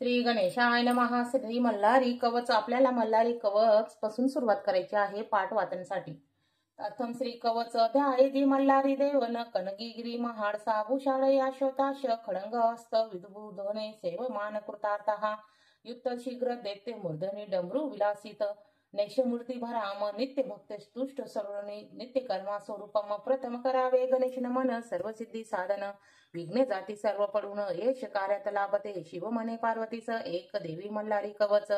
श्री गणेशाय नमः. श्री मल्हारी कवच. आपल्याला मल्हारी कवच पासून सुरुवात करायची आहे पाठ वाचण्यासाठी. प्रथम श्री कवच. ध्यायेदी मल्हारी देवन कनगिगिरी महाड साभूषाळ याशोताश खडंग हस्त विदुबुधने सेवमान कृतार्थः युक्त शीघ्र दैत्य मूर्धनी डमरू विलासित नैशमूर्ती भराम नित्य भक्त स्तुष्ट सर्वणी नित्य कर्मा स्वरूपम प्रथम करावे गणेश नमन सर्वसिद्धी साधन विघ्न जाती सर्व पडून यश कार्यात लाभते शिव मने पार्वतीस एक देवी मल्हारी कवच.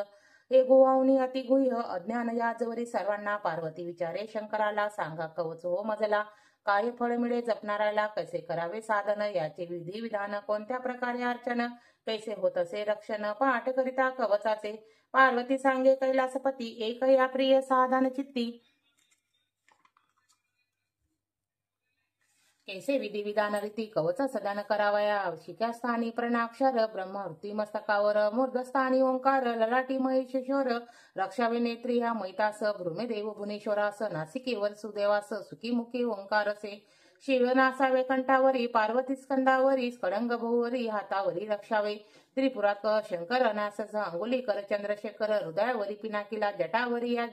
हे गोवावनी अति गुह्य अज्ञान याजवरी सर्वांना पार्वती विचारे शंकराला सांगा कवच हो मजला काय फळ मिळे जपणाऱ्याला कसे करावे साधन याचे विधी विधान कोणत्या प्रकारे अर्चन कैसे होत असे रक्षण पाठ करिता कवचाचे पार्वती सांगे कैलासपती एक या प्रिय साधन चित्ती कैसे विधी विधान रीती कवच सदान करावया शिख्यास्थानी प्रणाक्षर ब्रह्मवृत्ती मस्तकावर मूर्धस्थानी ओंकार ललाटी महेशेश्वर रक्षावे नेत्री या मैतास भ्रूमेदेव भुवनेश्वरास नासिकेवर सुदेवास सुखीमुखी ओंकारसे शिवनासावे कंठावरी पार्वती स्कंदावरी कडंग बहुवरी हातावरी रक्षावे त्रिपुरात शंकर अनासस अंगुलीकर चंद्रशेखर हृदयावरी पिनाकिला जटावरी या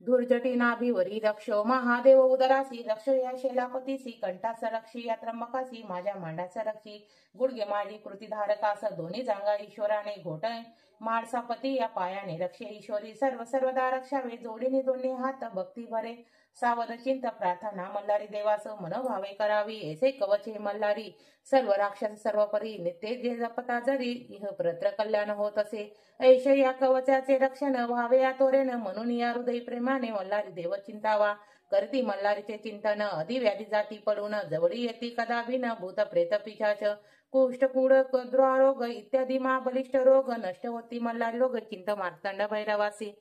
धुर्जटी नाभीवरी रक्ष महादेव उदरासी रक्ष या शेलापतीसी कंठास रक्षी या त्र्यंबकासी माझ्या मांडाचा रक्षी गुडगे माझी कृतीधारकास दोन्ही जांगा ईश्वराने घोटय माळसापती या पायाने रक्षे ईश्वरी सर्व सर्वदा रक्षावे जोडीने दोन्ही हात भक्ती भरे सावध चिंत प्रार्थना मल्हारी देवास मनोभावे करावी ऐसे कवचे मल्हारी सर्व राक्षस सर्व परी नित्य जे जपता जरी इह प्रत्र कल्याण होत असे ऐश या कवचाचे रक्षण व्हावे या तोरेन म्हणून या हृदय प्रेमाने मल्हारी देव चिंतावा करती मल्हारीचे चिंतन अधिव्याधी जाती पडून जवळी येती कदाभिन भूत प्रेत पिशाच कुष्ठ कुड द्वारोग इत्यादी महाबलिष्ठ रोग नष्ट होती मल्हारी रोग चिंत मार्तंड भैरवासी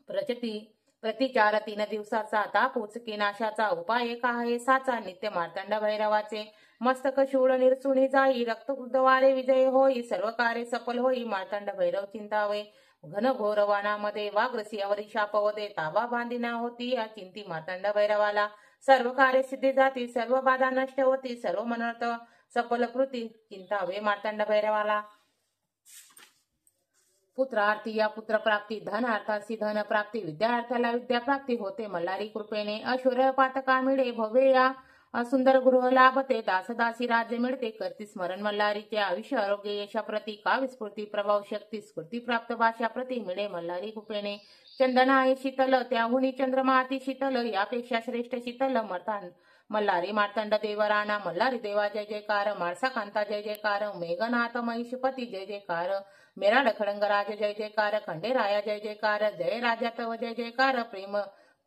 प्रचती प्रतिचार 3 दिवसाचा ताप उचकी नाशाचा उपाय एक आहे साचा नित्य मार्तंड भैरवाचे मस्तक शूळ निरसुनी जाई रक्तद्वारे विजय होई सर्व कार्य सफल होई मार्तंड भैरव चिंतावे घन घोर वानामध्ये वाग्रसियावरी शापवदे ताबा बांधिना होती या चिंती मार्तंड भैरवाला सर्व कार्य सिद्धी जाती सर्व बाधा नष्ट होती सर्व मनर्थ सफल कृती चिंतावे मार्तंड भैरवाला पुत्रार्थी या पुत्र प्राप्ती धनार्थासी धन प्राप्ती विद्यार्थ्याला विद्या प्राप्ती होते मल्हारी कृपेने अशुर पातका मिळे भव्य या सुंदर गृह लाभते दासदासी राज्य मिळते करती स्मरण मल्हारीचे आयुष्य आरोग्य यशाप्रती काव्यस्फूर्ती प्रभाव शक्ती स्फूर्ती प्राप्त भाषाप्रती मिळे मल्हारी कृपेने चंदना आहे शीतल त्याहुनी चंद्रमा अति शीतल यापेक्षा श्रेष्ठ शीतल मल्हारी मार्तंड देवराणा मल्हारी देवा जय जयकार माळसा कांता जय जयकार मेघनाथ महिषपती जय जयकार मेराड खडंगराज जय जयकार खंडेराया जय जयकार जय राजा तव जय जयकार प्रेम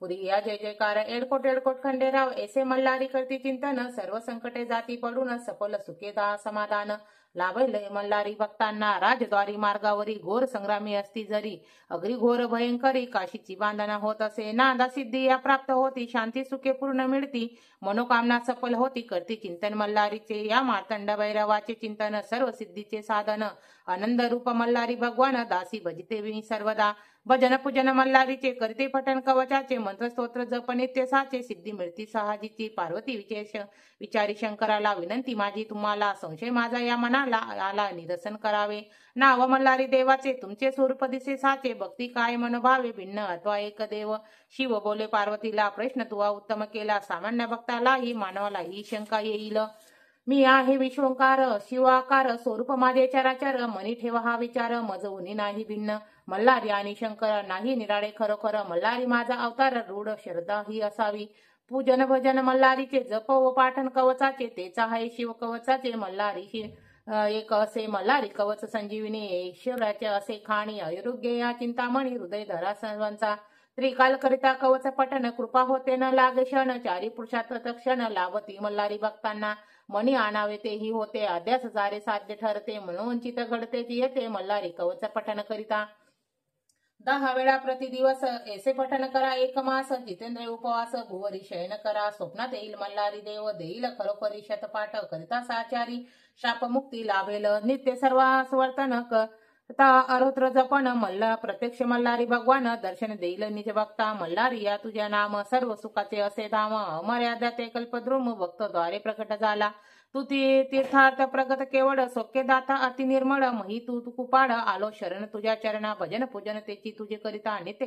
पुरी या जय जयकार एडकोट एडकोट खंडेराव ऐसे मल्हारी करती चिंतन सर्व संकटे जाती पडून सफल सुखेदा समाधान लाभले मल्हारी भक्तांना राजद्वारी मार्गावरी घोर संग्रामी असती जरी अग्री घोर भयंकरी काशीची बांधना होत असे नादा सिद्धी या प्राप्त होती शांती सुखे पूर्ण मिळती मनोकामना सफल होती करती चिंतन मल्हारीचे या मार्तंड भैरवाचे चिंतन सर्व सिद्धीचे साधन आनंद रूप मल्हारी भगवान दासी भजिते मी सर्वदा भजन पूजन मल्हारीचे करते पठण कवचाचे मंत्र स्तोत्र जप नित्य साचे सिद्धी मिळती साहजिची पार्वती विशेष विचारी शंकराला विनंती माझी तुम्हाला संशय माझा या मनाला आला निरसन करावे नाव मल्हारी देवाचे तुमचे स्वरूप दिसे साचे भक्ती काय मनोभावे भिन्न अथवा एक देव शिव बोले पार्वतीला प्रश्न तुवा उत्तम केला सामान्य भक्ताला ही मानवाला ही शंका येईल मी आहे विश्वंकार शिवाकार स्वरूप माझे चराचर मनी ठेवा हा विचार मज उनी नाही भिन्न मल्हारी आणि शंकर नाही निराळे खरोखर मल्हारी माझा अवतार रूढ श्रद्धा ही असावी पूजन भजन मल्हारीचे जप व पाठन कवचाचे तेच आहे शिव कवचाचे मल्हारी एक असे मल्हारी कवच संजीविनी ईश्वराचे असे खाणी आरोग्य या चिंतामणी हृदय धरा सर्वांचा त्रिकाल करिता कवच पठन कृपा होते न लागे क्षण चारी पुरुषात क्षण लाभती मल्हारी भक्तांना मनी आणावे तेही होते अध्यास सारे साध्य ठरते मनोवंचित घडते ती येते मल्हारी कवच पठन करिता 10 वेळा प्रतिदिवस ऐसे पठन करा 1 मास जितेंद्र उपवास भुवरी शयन करा स्वप्नात येईल मल्हारी देव देईल खरोखरी शतपाठ करिता साचारी शापमुक्ती लाभेल नित्य सर्वास वर्तन अरोत्र जपन मल्ला प्रत्यक्ष मल्हारी भगवान दर्शन देईल निज भक्ता मल्हारी या तुझ्या नाम सर्व सुखाचे असे धाम अमर्यादा ते कल्पद्रुम भक्त द्वारे प्रकट झाला तू तीर्थार्थ प्रगत केवळ सौख्य दाता अति निर्मळ मही तू कुपाड आलो शरण तुझ्या चरणा भजन पूजन तेची तुझे करिता नित्य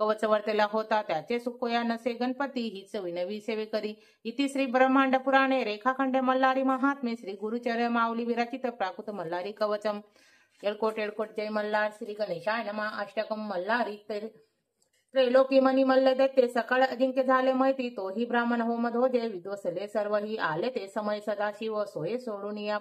कवच वर्तेला होता त्याचे सुखोया नसे गणपती हीच विनवी सेवे करी. इति श्री ब्रह्मांड पुराणे रेखाखंडे मल्हारी महात्मे श्री गुरुचर माऊली विराचित प्राकृत मल्हारी कवचम. एळकोट एळकोट जय मल्हार. श्री गणेशाय नमः. अष्टकम मल्हारी त्रैलोकी मनी मल्ल देते सकळ अजिंक्य झाले मैती तोही ब्राह्मण होम ध्वजे विद्वसले सर्वही आले ते समय सदाशिव सोये सोडून या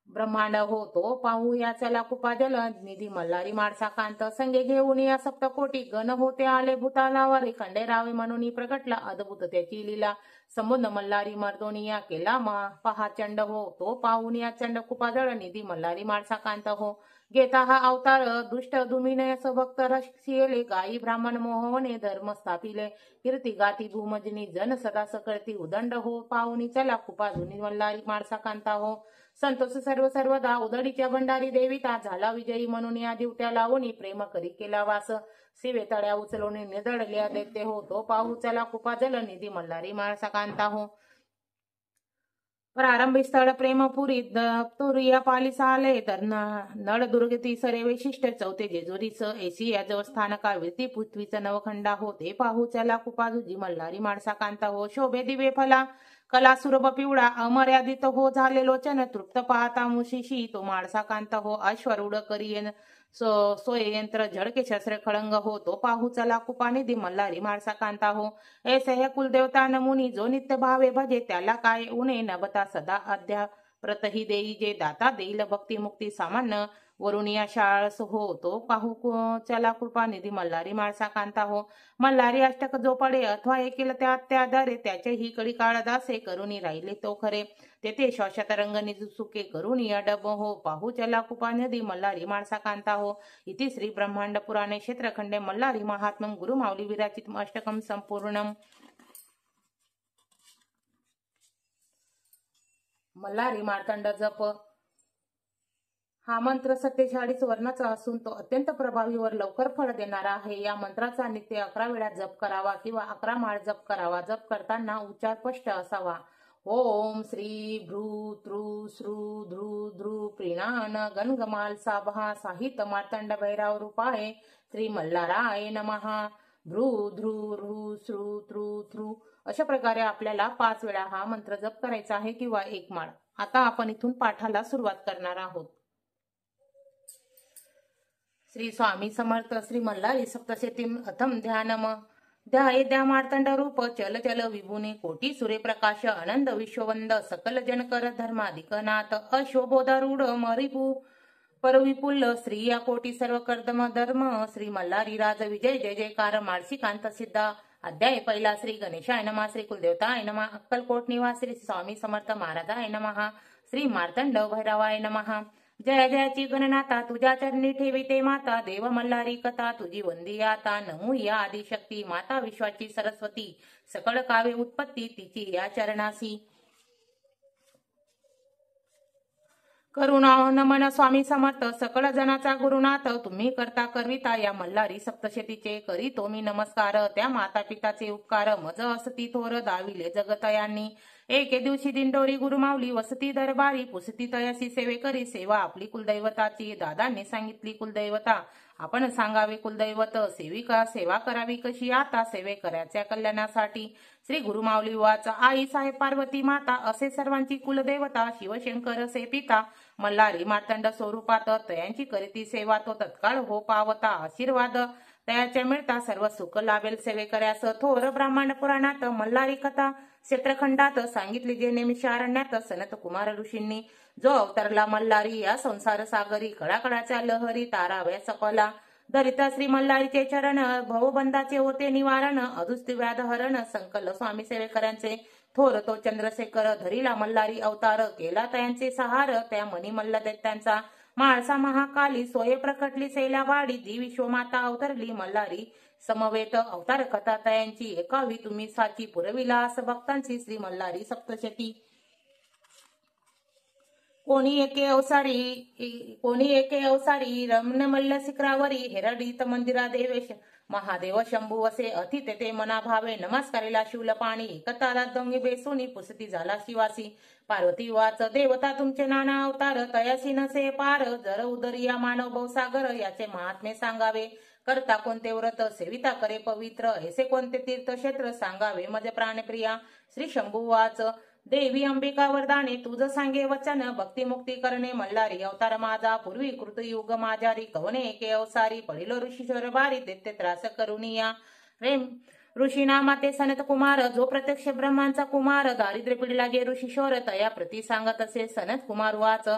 ब्रह्मांड हो तो पाहू या चला कुपा जल निधी मल्हारी माडसा कांत संगे घेऊन या सप्तकोटी गण होते आले भूतालावर खंडेरावे म्हणून प्रगटला अद्भुत त्याची लीला संबोध मल्हारी मर्दोनिया केला पहा चंड हो तो पाहून या चंड कुपा जळ निधी मल्हारी माडसा कांत हो. घेता हा अवतार दुष्ट दुमिनय भक्त रक्षिले गायी ब्राह्मण मोहने धर्म स्थापिले कीर्ती गाती भूमजनी जन सदा सकळती उदंड हो पाहुनी चला कुपा जुनी मल्हारी माडसा कांता हो. संतोष सर्व सर्वदा उदडीच्या भंडारी देविता झाला विजयी म्हणून या दिवट्या लावून प्रेम करी केला वास शिवे तळ्या उचलून निदडल्या देते हो तो पाहू चला कुपा जल निधी मल्हारी माळसा कांता हो. प्रारंभी स्थळ प्रेमपुरी तुरिया पालिस आले तर नळ दुर्गती सरे वैशिष्ट्य चौथे जेजुरीच एसी या जव स्थानका विरती पृथ्वीच नवखंडा हो ते पाहू चला कुपा जुजी मल्हारी माडसा कांता हो. शोभे दिवे फला कला सुरभ पिवळा अमर्यादित हो झाले लोचन तृप्त पाहता मुशीशी तो माडसा कांत हो. अश्वरूढ करियन सोय यंत्र झडके शस्त्र खळंग हो तो पाहू चला कुपा निधी मल्हारी माडसा कांता हो. ऐसे हे कुलदेवता नमुनी जो नित्य भावे भजे त्याला काय उणे नभता सदा अध्या प्रतही देई जे दाता देईल भक्ती मुक्ती सामान्य वरून या शाळस हो तो पाहू चला कृपा निधी मल्हारी माळसा कांता हो. मल्हारी अष्टक जो पडे अथवा एकेल त्या दारे त्याचे ही कडी काळ दासे करुणी राहिले तो खरे तेथे श्वासात रंग निज सुके करुणी अडब हो पाहू चला कृपा निधी मल्हारी माळसा कांता हो. इति श्री ब्रह्मांड पुराणे क्षेत्रखंडे मल्हारी महात्मम गुरु माऊली विराचित अष्टकम संपूर्णम. मल्हारी मार्तंड जप हा मंत्र 47 वर्णाचा असून तो अत्यंत प्रभावी वर लवकर फळ देणारा आहे. या मंत्राचा नित्य 11 वेळा जप करावा किंवा 11 माळ जप करावा. जप करताना उच्चार स्पष्ट असावा. ओम श्री भ्रू तृ श्रू ध्रू ध्रू प्रीणान गणगमाल साभा साहित मार्तंड भैरव रूपाय श्री मल्हाराय नमः. भ्रू ध्रू रू श्रू तृ थ्रू अशा प्रकारे आपल्याला 5 वेळा हा मंत्र जप करायचा आहे किंवा 1 माळ. आता आपण इथून पाठाला सुरुवात करणार आहोत. श्री स्वामी समर्थ. श्री मल्हारी सप्तशतीम अथम ध्यानम. ध्याये द्या मार्तंड रूप चल चल विभुने कोटी सूर्यप्रकाश आनंद विश्ववंद सकल जनकर धर्माधिकनाथ अश्वबोधारूढ मरिपू परविपुल्ल श्री या कोटी सर्व कर्दम धर्म श्री मल्हारी राज विजय जय जयकार माळसी कांत सिद्धा. अध्याय पहिला. श्री गणेशाय नमः. श्री कुलदेवताय नमः. अक्कलकोट निवास श्री स्वामी समर्थ महाराजाय नमः. श्री मार्तंड भैरवाय नमः. जय जयाची गणनाथा तुझ्या चरणी ठेविते माता देव मल्हारी कथा तुझी वंदियाता नमू या आदिशक्ती माता विश्वाची सरस्वती सकळ काव्य उत्पत्ती तिची या चरणासी. करुणा नमन स्वामी समर्थ. सकळ जनाचा गुरुनाथ तुम्ही करता करविता या मल्हारी सप्तशतीचे करी तो मी नमस्कार. त्या माता पिताचे उपकार मज असती थोर दाविले जगतयांनी. एके दिवशी दिंडोरी गुरुमाऊली वसती दरबारी पुसती तयासी सेवे करी सेवा आपली कुलदैवताची. दादांनी सांगितली कुलदैवता आपण सांगावे कुलदैवत सेविका सेवा करावी कशी आता सेवे करायच्या कल्याणासाठी. श्री गुरुमाऊली वाच. आई साहेब पार्वती माता असे सर्वांची कुलदेवता शिवशंकर असे पिता मल्हारी मार्तंड स्वरूपात तयांची करीती सेवा तो तत्काळ हो पावता. आशीर्वाद तयाच्या मिळता सर्व सुख लाभेल सेवे करास. थोर ब्राह्मण पुराणात मल्हारी कथा क्षेत्रखंडात सांगितली जे निमिषारण्यात सनत कुमार ऋषींनी. जो अवतरला मल्हारी या संसार सागरी कडाकडाच्या लहरी ताराव्या सपला. धरिता श्री मल्हारीचे चरण भवबंधाचे होते निवारण. अदुस्ती व्याध हरण संकल स्वामी सेवेकरांचे थोर तो चंद्रशेखर. धरिला मल्हारी अवतार केला तयांचे सहार. त्या मनी मल्ल दैत्यांचा माळसा महाकाली सोये प्रकटली सैलावाडी. दी विश्वमाता अवतरली मल्हारी समवेत अवतार कथा तयांची एकावी तुम्ही साची पुरविलास भक्तांची श्री मल्हारी सप्तशती. कोणी एके अवसारी रमणमल्ल शिखरावरी हेरडीत मंदिरा देवेश महादेव शंभू असे अति तेथे मना भावे नमस्कारीला शिवल पाणी कतारात दंगी बेसुनी पुसती झाला शिवासी पार्वती वाच देवता तुमचे नाना अवतार तयासी नसे पार जर उदरिया मानव भवसागर याचे महात्मे सांगावे करता कोणते व्रत सेविता करे पवित्र ऐसे कोणते तीर्थक्षेत्र सांगावे मज प्राणप्रिया श्री शंभू वाच देवी अंबिका वरदाने तुझ सांगे वचन भक्तिमुक्ती करणे मल्हारी अवतार माझा पूर्वी कृतयुग माझारी कवने एके अवसारी पडिलो ऋषीश्वर बारी देते त्रास करुनिया रेम ऋषी नामाते सनत कुमार जो प्रत्यक्ष ब्रह्मांचा कुमार दारिद्र्य पिढीला गे ऋषीश्वर तया प्रती सांगत असे सनत कुमार वाच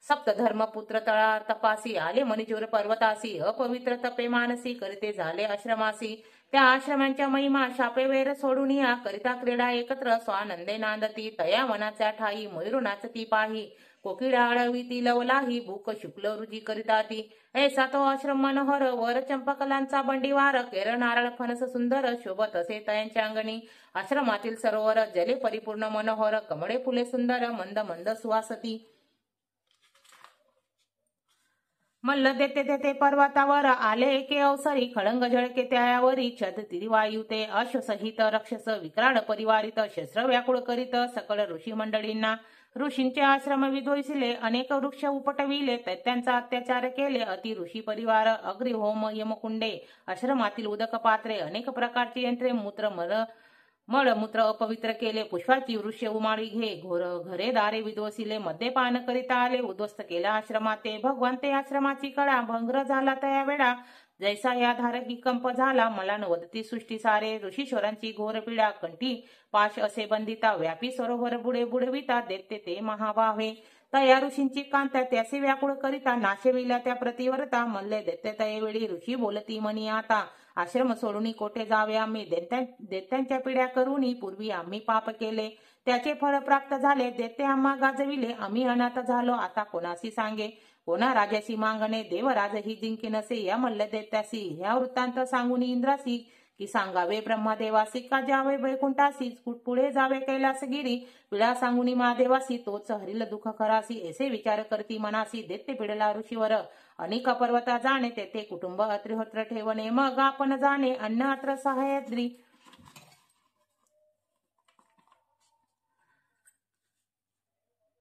सप्तधर्म पुत्र तळा तपासी आले मणिचूर पर्वतासी अपवित्र तपे मानसी करिते झाले आश्रमासी त्या आश्रमांच्या महिमा शापे वेर सोडून या करिता क्रीडा एकत्र स्वानंदे नांदती तया वनाच्या ठाई मयूर नाचती पाही कोकिळा अळवीती लवलाही भूक शुक्ल रुजी करिता ती ऐसा तो आश्रम मनोहर वर चंपकलांचा बंडीवार केर नारळ फणस सुंदर शोभत असे तयांच्या अंगणी आश्रमातील सरोवर जले परिपूर्ण मनोहर कमळे फुले सुंदर मंद मंद सुवासती मल्ल देते देते पर्वतावर आले एके अवसरी खळंग झळके त्यावरी छद तिरिवायुते अश्वसहित रक्षस विक्राळ परिवारित शस्त्र व्याकुळ करीत सकळ ऋषी मंडळींना ऋषींचे आश्रम विध्वंसिले अनेक वृक्ष उपटविले त्यांचा अत्याचार केले अति ऋषी परिवार अग्निहोम यमकुंडे आश्रमातील उदक पात्रे अनेक प्रकारची यंत्रे मळमूत्र अपवित्र केले पुष्पाची वृक्ष उमाळी घे घरे दारे विध्वसिले मद्यपान करिता आले उद्ध्वस्त केला आश्रमाते भगवंते आश्रमाची कळा भंग्र झाला तया वेळा जैसा या धारकी कंप झाला मला वदती सृष्टी सारे ऋषीश्वरांची घोर पिढा कंठी पाश असे बंदिता व्यापी सरोवर बुडे बुडविता देते ते महाभावे तया ऋषींची कांता त्याचे व्याकुळ करिता नाशविल्या त्या प्रतिवरता मल्ले देते तयवेळी ऋषी बोलती मनी आता आश्रम सोडून कोठे जावे आम्ही दैत्यांच्या पिढ्या करूनी पूर्वी आम्ही पाप केले त्याचे फळ प्राप्त झाले दैत्य आम्हा गाजविले आम्ही अनाथ झालो आता कोणाशी सांगे कोणा राजाशी मागणे देवराज ही जिंकी नसे या मल्ल दैत्यासी ह्या वृत्तांत सांगून इंद्रासी की सांगावे ब्रह्मदेवासी का जावे वैकुंठासी पुढे जावे कैलासगिरी पिढा सांगुनी महादेवासी तोच हरिल दुःख करासी ऐसे विचार करती मनासी दैत्य पिढला ऋषीवर अनेक पर्वता जाणे तेथे कुटुंब अत्रिहोत्र ठेवणे मग आपण जाणे अन्न अत्र सह्याद्री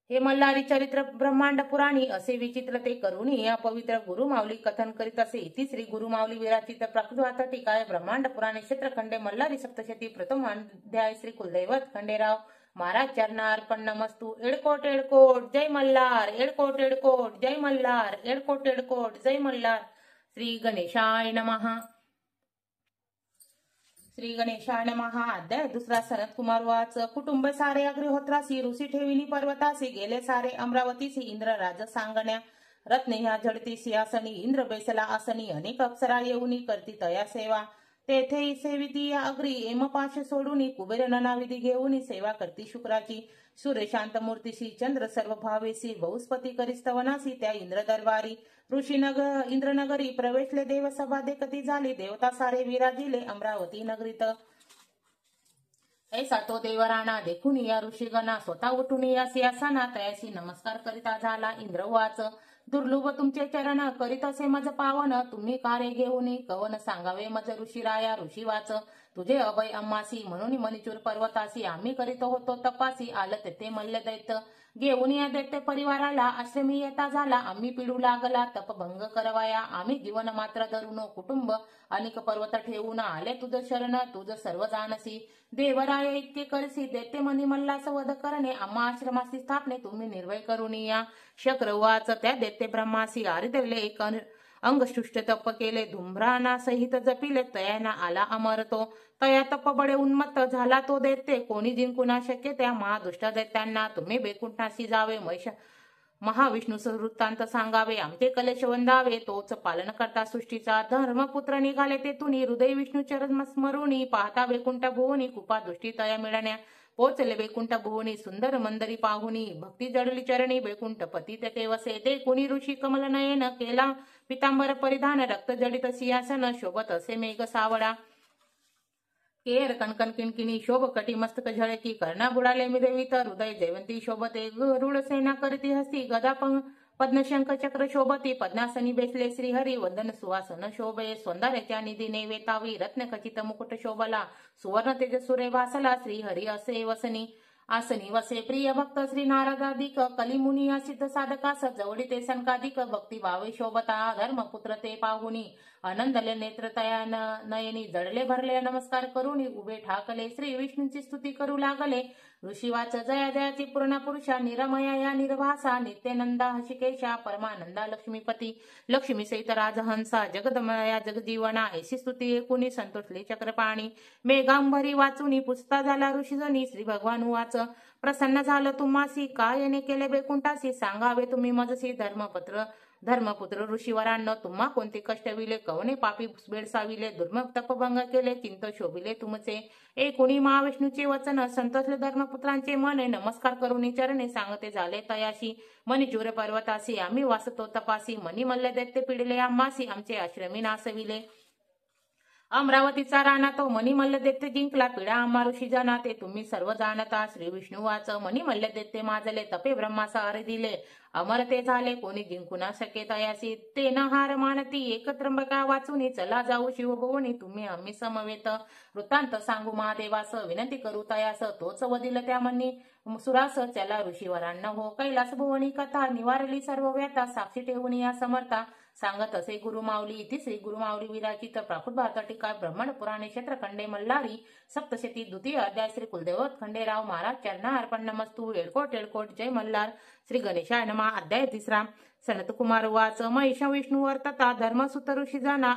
हे मल्हारी चरित्र ब्रह्मांड पुराणी असे विचित्र ते करुणी या पवित्र गुरुमाऊली कथन करीत असे इति श्री गुरुमाऊली विराचित प्राकृत टीकाय ब्रह्मांड पुराणे क्षेत्रखंडे मल्हारी सप्तशती प्रथम अध्याय श्री कुलदैवत खंडेराव महाराज चरणार्पण नमस्तु एडकोट एडकोट जय मल्हार एडकोट एडकोट जय मल्हार एडकोट एडकोट जय मल्हार श्री गणेशाय नमः श्री गणेशाय नमः अध्याय दुसरा सनत कुमार वाच कुटुंब सारे अग्निहोत्रासी ऋषी ठेविली पर्वतासी गेले सारे अमरावतीसी इंद्र राज सांगण्या रत्ने ह्या झडती सिंहासनी इंद्र बैसला आसनी अनेक अप्सरा येऊनी करती तया सेवा तेथे सेविती या अग्री एमपाश सोडून कुबेर ननाविधी घेऊन सेवा करती शुक्राची सूर्यशांत मूर्तीशी चंद्र सर्व भावेसी बहुस्पती करिस्तवनासी त्या इंद्र दरबारी इंद्रनगरी प्रवेशले देव सभा देखती झाली देवता सारे विराजिले अमरावती नगरीत ऐसा तो देवराणा देखून या ऋषीगणा स्वतः उठून या सिंहासना तयासी नमस्कार करिता झाला इंद्र वाच दुर्लभ तुमचे चरण करीत असे मज पावन तुम्ही कार्य घेऊन कवन सांगावे मज ऋषीराया ऋषी वाच तुझे अभय अम्मासी म्हणून मणिचूर पर्वतासी आम्ही करीत होतो तपासी आलं तेथे मल्ल दैत्य घेऊन या दैत्य परिवाराला आश्रमी येता झाला आम्ही पिढू लागला तपभंग करवाया आम्ही जीवन मात्र धरून कुटुंब अनेक पर्वत ठेवून आले तुझ शरण तुझ सर्व जाणसी देवराय इतके करसी दैत्य मनी मल्लास वध करणे आम्हा आश्रमासी स्थापने तुम्ही निर्भय करून या शक्रवाच त्या दैत्य ब्रह्मासी आरितले एक अंगशुष्ट तप केले धुम्राना सहित जपिले तयाना आला अमरतो तया तप बडे उन्मत्त झाला तो दैत्य कोणी जिंकुना शक्य त्या महादुष्ट दैत्यांना तुम्ही बैकुंठाशी जावे महाविष्णू वृत्तांत सांगावे आमचे कलेश वंदावे तोच पालन करता सृष्टीचा धर्मपुत्र निघाले तेथून हृदय विष्णू चरण स्मरुणी पाहता वैकुंठ भुवनी कृपा दृष्टी तया मिळण्या पोचले वैकुंठ भुवनी सुंदर मंदरी पाहुनी भक्ती जडली चरणी वैकुंठ पतित केवसे ते कुणी ऋषी कमल नयन केला पितांबर परिधान रक्त जडित सिंहासन शोभत असे मेघ सावळा केर कणकण किणकिणी शोभ कटी मस्तक झळकी कर्णा बुडाले मिरवित हृदय जयवंती शोभते गरुड सेना करती हस्ती गदा पद्मशंख चक्र शोभती पद्मासनी बेसले श्रीहरी वंदन सुवासन शोभे सौंदर्याच्या निधी नेवेतावी रत्न खचित मुकुट शोभला सुवर्ण तेज सुरे भासला श्रीहरी असे वसनी आसनी वसे प्रिय भक्त श्री नारदाधिक कलिमुनी सिद्ध साधकास जवळी ते सनकाधिक भक्ती भावे शोभता धर्मपुत्र ते पाहुनी आनंदले नेत्रतया नयनी जडले भरले नमस्कार करुणी उभे ठाकले श्री विष्णूंची स्तुती करू लागले ऋषीवाच जया जयाची पूर्ण पुरुषा निरमया या निर्भासा नित्यानंदा हशिकेशा परमानंदा लक्ष्मीपती लक्ष्मी सहित राजहंसा जगदमया जगजीवना ऐशी स्तुती एकुणी संतोषले चक्रपाणी मेघांबरी वाचुनी पुसता झाला ऋषीजनी श्री भगवान वाच प्रसन्न झालं तुम्हासी कायने केले बेकुंठासी सांगावे तुम्ही मजसी धर्मपुत्र ऋषीवरांनो तुम्हा कोणते कष्ट विले कवने पापी बेडसाविले दुर्मग तपभंग केले चिंत शोभिले तुमचे एकुणी महाविष्णूचे वचन संतोषले धर्मपुत्रांचे मने नमस्कार करून चरणे सांगते झाले तयाशी मणिचूर पर्वतासी आम्ही वासतो तपासी मनी मल्ल दैत्य पिडले आम्हासी आमचे आश्रमी नासविले अमरावतीचा राणा तो मणिमल्ल दैत्य जिंकला पिढा आम्हा ऋषी जाना ते तुम्ही सर्व जाणता श्री विष्णू वाच मणिमल्ल दैत्य माजले तपे ब्रह्माचा आरे दिले अमर ते झाले कोणी जिंकू न शके तयासी ते न हार मानती एकत्रंबका वाचुनी चला जाऊ शिवभुवनी तुम्ही आम्ही समवेत वृत्तांत सांगू महादेवास विनंती करू तयास तोच वदिल त्या मनी सुरास चला ऋषीवरांना हो कैलास भुवनी कथा निवारली सर्व व्यथा साक्षी ठेवून या समर्था सांगत असे गुरुमाऊली इथे श्री गुरुमाऊली विराचित प्राकृत भारत टीका ब्रह्मण पुराणे क्षेत्रखंडे मल्लारी सप्तशती द्वितीय अध्याय श्री कुलदेवत खंडेराव महाराज चरणा अर्पण नमस्तू एळकोट एळकोट जय मल्हार श्री गणेशाय नमः अध्याय तिसरा सनत कुमार वाच महिषा विष्णू वर्तता धर्मसुत ऋषी जाना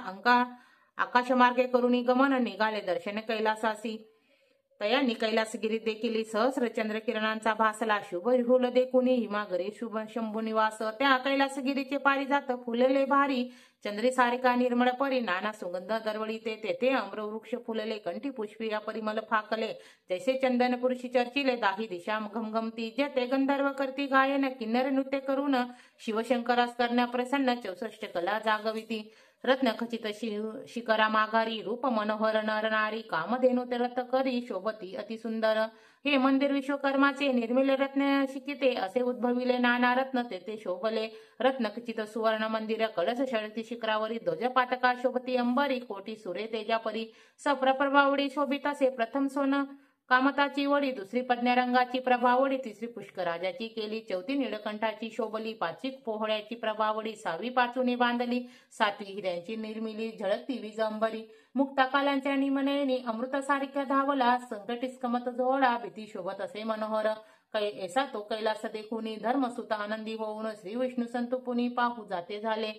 आकाशमार्गे करुणी गमन निघाले दर्शन कैलासासी तयांनी कैलासगिरी देखील सहस्र चंद्र किरणांचा भासला शुभ हुल देखुनी हिमागरी शुभ शंभू निवास त्या कैलासगिरीचे पारिजात फुलले भारी चंद्री सारिका निर्मळ परी नाना सुगंध दरवळीते तेथे अम्रवृक्ष फुलले कंठी पुष्पी या परिमल फाकले जैसे चंदन पुरुषी चर्चिले दाही दिशा घमघमती जेते गंधर्व करती गायन किन्नर नृत्य करून शिवशंकरास करण्या प्रसन्न 64 कला जागविती रत्नखचित शिखरा माघारी रूप मनोहर नरनारी कामधेनु ते रथ करी शोभती अतिसुंदर हे मंदिर विश्वकर्माचे निर्मिले रत्न शिकिते असे उद्भविले नाना रत्न तेथे शोभले रत्नखचित सुवर्ण मंदिर कळस शळती शिखरावरी ध्वज पातका शोभती अंबरी कोटी सुरे तेजापरी सप्रप्रभावडी शोभित असे प्रथम सोन कामताची वडी दुसरी पद्म्या रंगाची प्रभावडी तिसरी पुष्कराजाची केली चौथी निळकंठाची शोभली पाचवी पोहळ्याची प्रभावडी सहावी पाचुनी बांधली सातवी हिऱ्यांची निर्मिली झळकती वीज अंबरी मुक्ता कालांच्या निमनेनी अमृतसारिख्या धावला संकटीस कमत जोडा भीती शोभत असे मनोहर ऐसा तो कैलास देखुनी धर्मसुत आनंदी होऊन श्री विष्णू संतुपुनी पाहू जाते झाले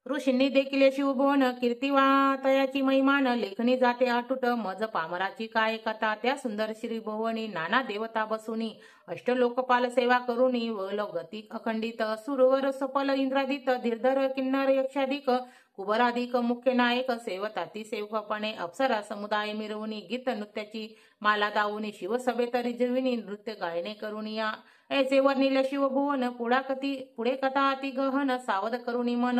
ऋषींनी देखील शिवभुवन कीर्तिवातयाची महिमान लेखनी जाते अटूट मज पामराची काय कथा त्या सुंदर श्री भुवनी नाना देवता बसुनी अष्टलोकपाल सेवा करुनी वलगती अखंडित सुरवर सफल इंद्रादित धीरधर किन्नर यक्षाधिक कुबराधिक मुख्य नायक सेवताती सेवकपणे अप्सरा समुदाय मिरवुनी गीत नृत्याची माला दावुनी शिवसभेत रिजविनी नृत्य गायने करुनी या ऐसे वर्णिले शिवभुवन पुढे कथा अति गहन सावध करुनी मन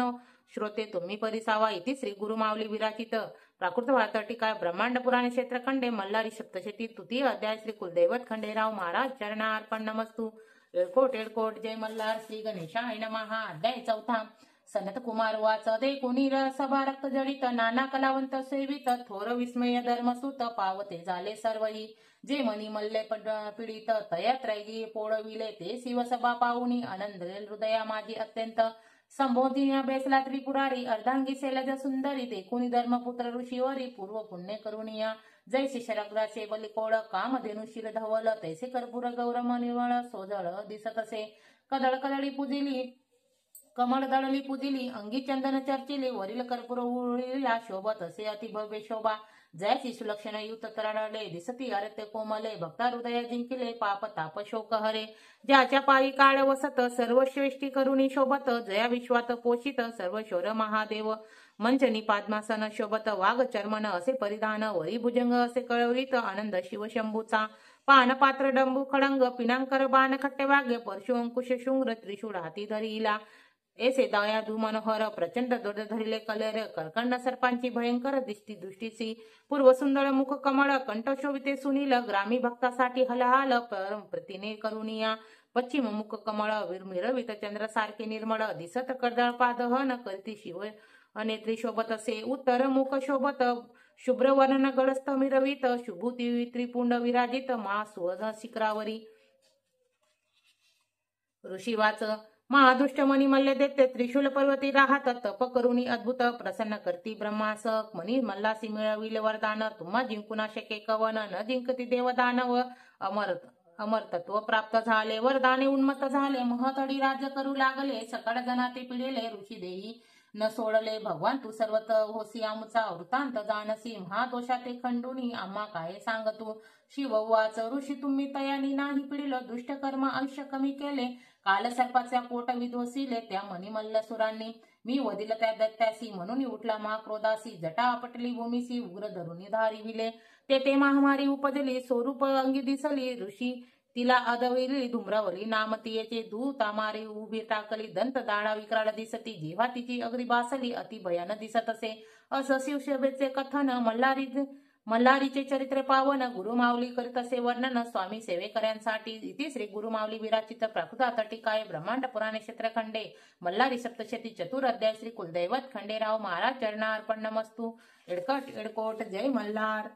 श्रोते तुम्ही परिसावा इति श्री गुरुमाऊली विराचित प्राकृत भारत टीका ब्रह्मांड पुराणे क्षेत्रखंडे मल्हारी सप्तशती तृतीय अध्याय श्री कुलदेवत खंडेराव महाराज चरणा अर्पण नमस्तू एळकोट एळकोट जय मल्हार श्री गणेशाय नमः अध्याय चौथा सनत कुमार वाच देखुनी सभा रक्त जडित नाना कलावंत सेवित थोर विस्मय धर्मसुत पावते झाले सर्वही जे मनी मल्ले पीडित तयात्रैगी पोळविले ते शिवसभा पाहुनी आनंदले हृदया माझी अत्यंत संबोधिन्या बेसला त्रिपुरारी अर्धांगी शैलज सुंदरी देखुनी धर्मपुत्र ऋषीवरी पूर्व पुण्य करुणिया जैसे शरग्राचे बलिकोळ कामधेनु शिर धवल तैसे कर्पूर गौरम निवळ सोजळ दिसत असे कदळी पुजिली कमळ दळली पुजिली अंगी चंदन चर्चिली वरील कर्पूर उळिला शोभत असे अतिभव्य शोभा जयाची सुलक्षण युक्त तरळले दिसती आरत्य कोमले भक्ता हृदय जिंकिले पाप ताप शोक हरे ज्याच्या पायी काळ वसत सर्व श्रेष्ठी करुणी शोभत जया विश्वात पोषित सर्व शौर महादेव मंचनी पाद्मासन शोभत वाघ चर्मन असे परिधान वरी भुजंग असे कळवित आनंद शिवशंभूचा पानपात्र डंबू खडंग पिनांकर बाण खट्टे वाग्य परशु अंकुश शृंग्र त्रिशूळ हाती धरिला ऐसे दयाळू मनोहर प्रचंड दोड धरिले कलेर कर्कंड सर्पांची भयंकर दिसती दृष्टीची पूर्व सुंदर मुख कमळ कंठ शोभिते सुनील ग्रामी भक्तासाठी हलहाल प्रतिने करुनिया पश्चिम मुख कमळ मिरवित चंद्र सारखे निर्मळ दिसत कर्दळ पादहन करती शिव अनेत्री शोभत असे उत्तर मुख शोभत शुभ्र वर्ण गडस्थ मिरवित शुभूती त्रिपुंड विराजित मा सुवर्ण शिखरावरी ऋषीवाच महादुष्ट मणी मल्ले देते त्रिशूल पर्वती राहत तप करुणी अद्भुत प्रसन्न करती ब्रह्मास मनी मल्लासी मिळविले वरदान तुम्हा जिंकुना शके कवन न जिंकती देवदानव अमर तत्व प्राप्त झाले वरदाने उन्मत्त झाले महतडी राज्य करू लागले सकळ जनाते पिढेले ऋषी देई न सोडले भगवान तू सर्वत होसी आमचा वृत्तांत जानसी महादोषाते खंडुनी आम्हा काय सांग तू शिव उवाच ऋषी तुम्ही तयानी नाही पिढिल दुष्ट कर्म आयुष्य कमी केले काल सर्पाच्या पोट विध्वसिले त्या मणिमल्ल सुरांनी मी वदिल त्या दैत्यासी म्हणून उठला महाक्रोधासी जटा आपटली भूमीसी उग्र धरुनी धारिविले ते महामारी उपजली स्वरूप अंगी दिसली ऋषी तिला अदविली धुम्रवली नाम तियेचे धू तामारी उभी टाकली दंत दाढा विक्राळ दिसती जेव्हा तिची अगदी बासली अति भयान दिसत असे असं शिवशोभेचे कथन मल्हारीचे चरित्र पावन गुरुमाऊली करीत असे वर्णन स्वामी सेवेकऱ्यांसाठी इति श्री गुरुमाऊली विराचित प्राकृत टीकाय ब्रह्मांड पुराणे क्षेत्रखंडे मल्हारी सप्तशती चतुर अध्याय श्री कुलदैवत खंडेराव महाराज चरणार्पण नमस्तु एडकट एडकोट जय मल्हार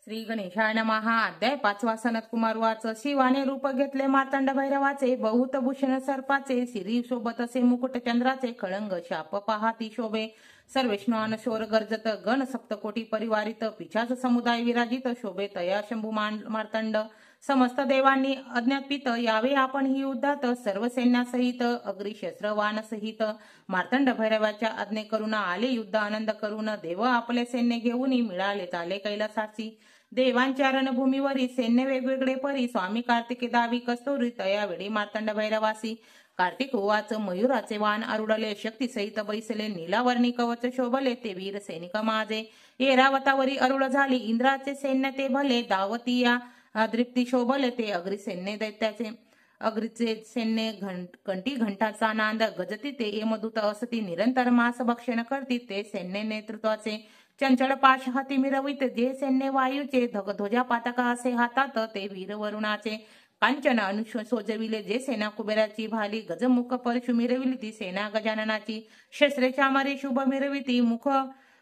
श्री गणेशाय नमः अध्याय 5 सनत कुमार वाच शिवाने रूप घेतले मार्तंड भैरवाचे बहुत भूषण सर्पाचे सिरी शोभत असे मुकुट चंद्राचे खळंग शाप पाहाती शोभे सर्वेष्णान शोर गर्जत गण सप्तकोटी परिवारित पिशाच समुदाय विराजित शोभे तया शंभू मार्तंड समस्त देवांनी अज्ञापित यावे आपण ही युद्धात सर्व सैन्यासहित अग्री शस्त्रवान सहित मार्तंड भैरवाच्या आज्ञे करून आले युद्ध आनंद करून देव आपले सैन्य घेऊन मिळाले चाले कैलासाची देवांच्या रणभूमीवरी सैन्य वेगवेगळे परी स्वामी कार्तिके दावी कस्तुरी तयावेळी मार्तंड भैरवासी कार्तिक उवाच मयुराचे वान आरुडले शक्ती सहित बैसले नीलावर्णी कवच शोभले ते वीर सैनिक माझे ऐरावतावरी अरुळ झाली इंद्राचे सैन्य ते भले दावतीया दृप्ती शोभले ते अग्री सैन्य दैत्याचे अग्रीचे सैन्य कंठी घंटाचा नांद गजती ते यमदूत असती निरंतर मास भक्षण करती ते सैन्य नेतृत्वाचे चंचल पाश हाती मिरवित जे सैन्य वायूचे ध्वजा पातका असे हातात ते वीर वरुणाचे कांचन सोजविले जे सेना कुबेराची भाली गजमुख परशु मिरविली ती सेना गजाननाची शस्त्रे चामरे शुभ मिरविती मुख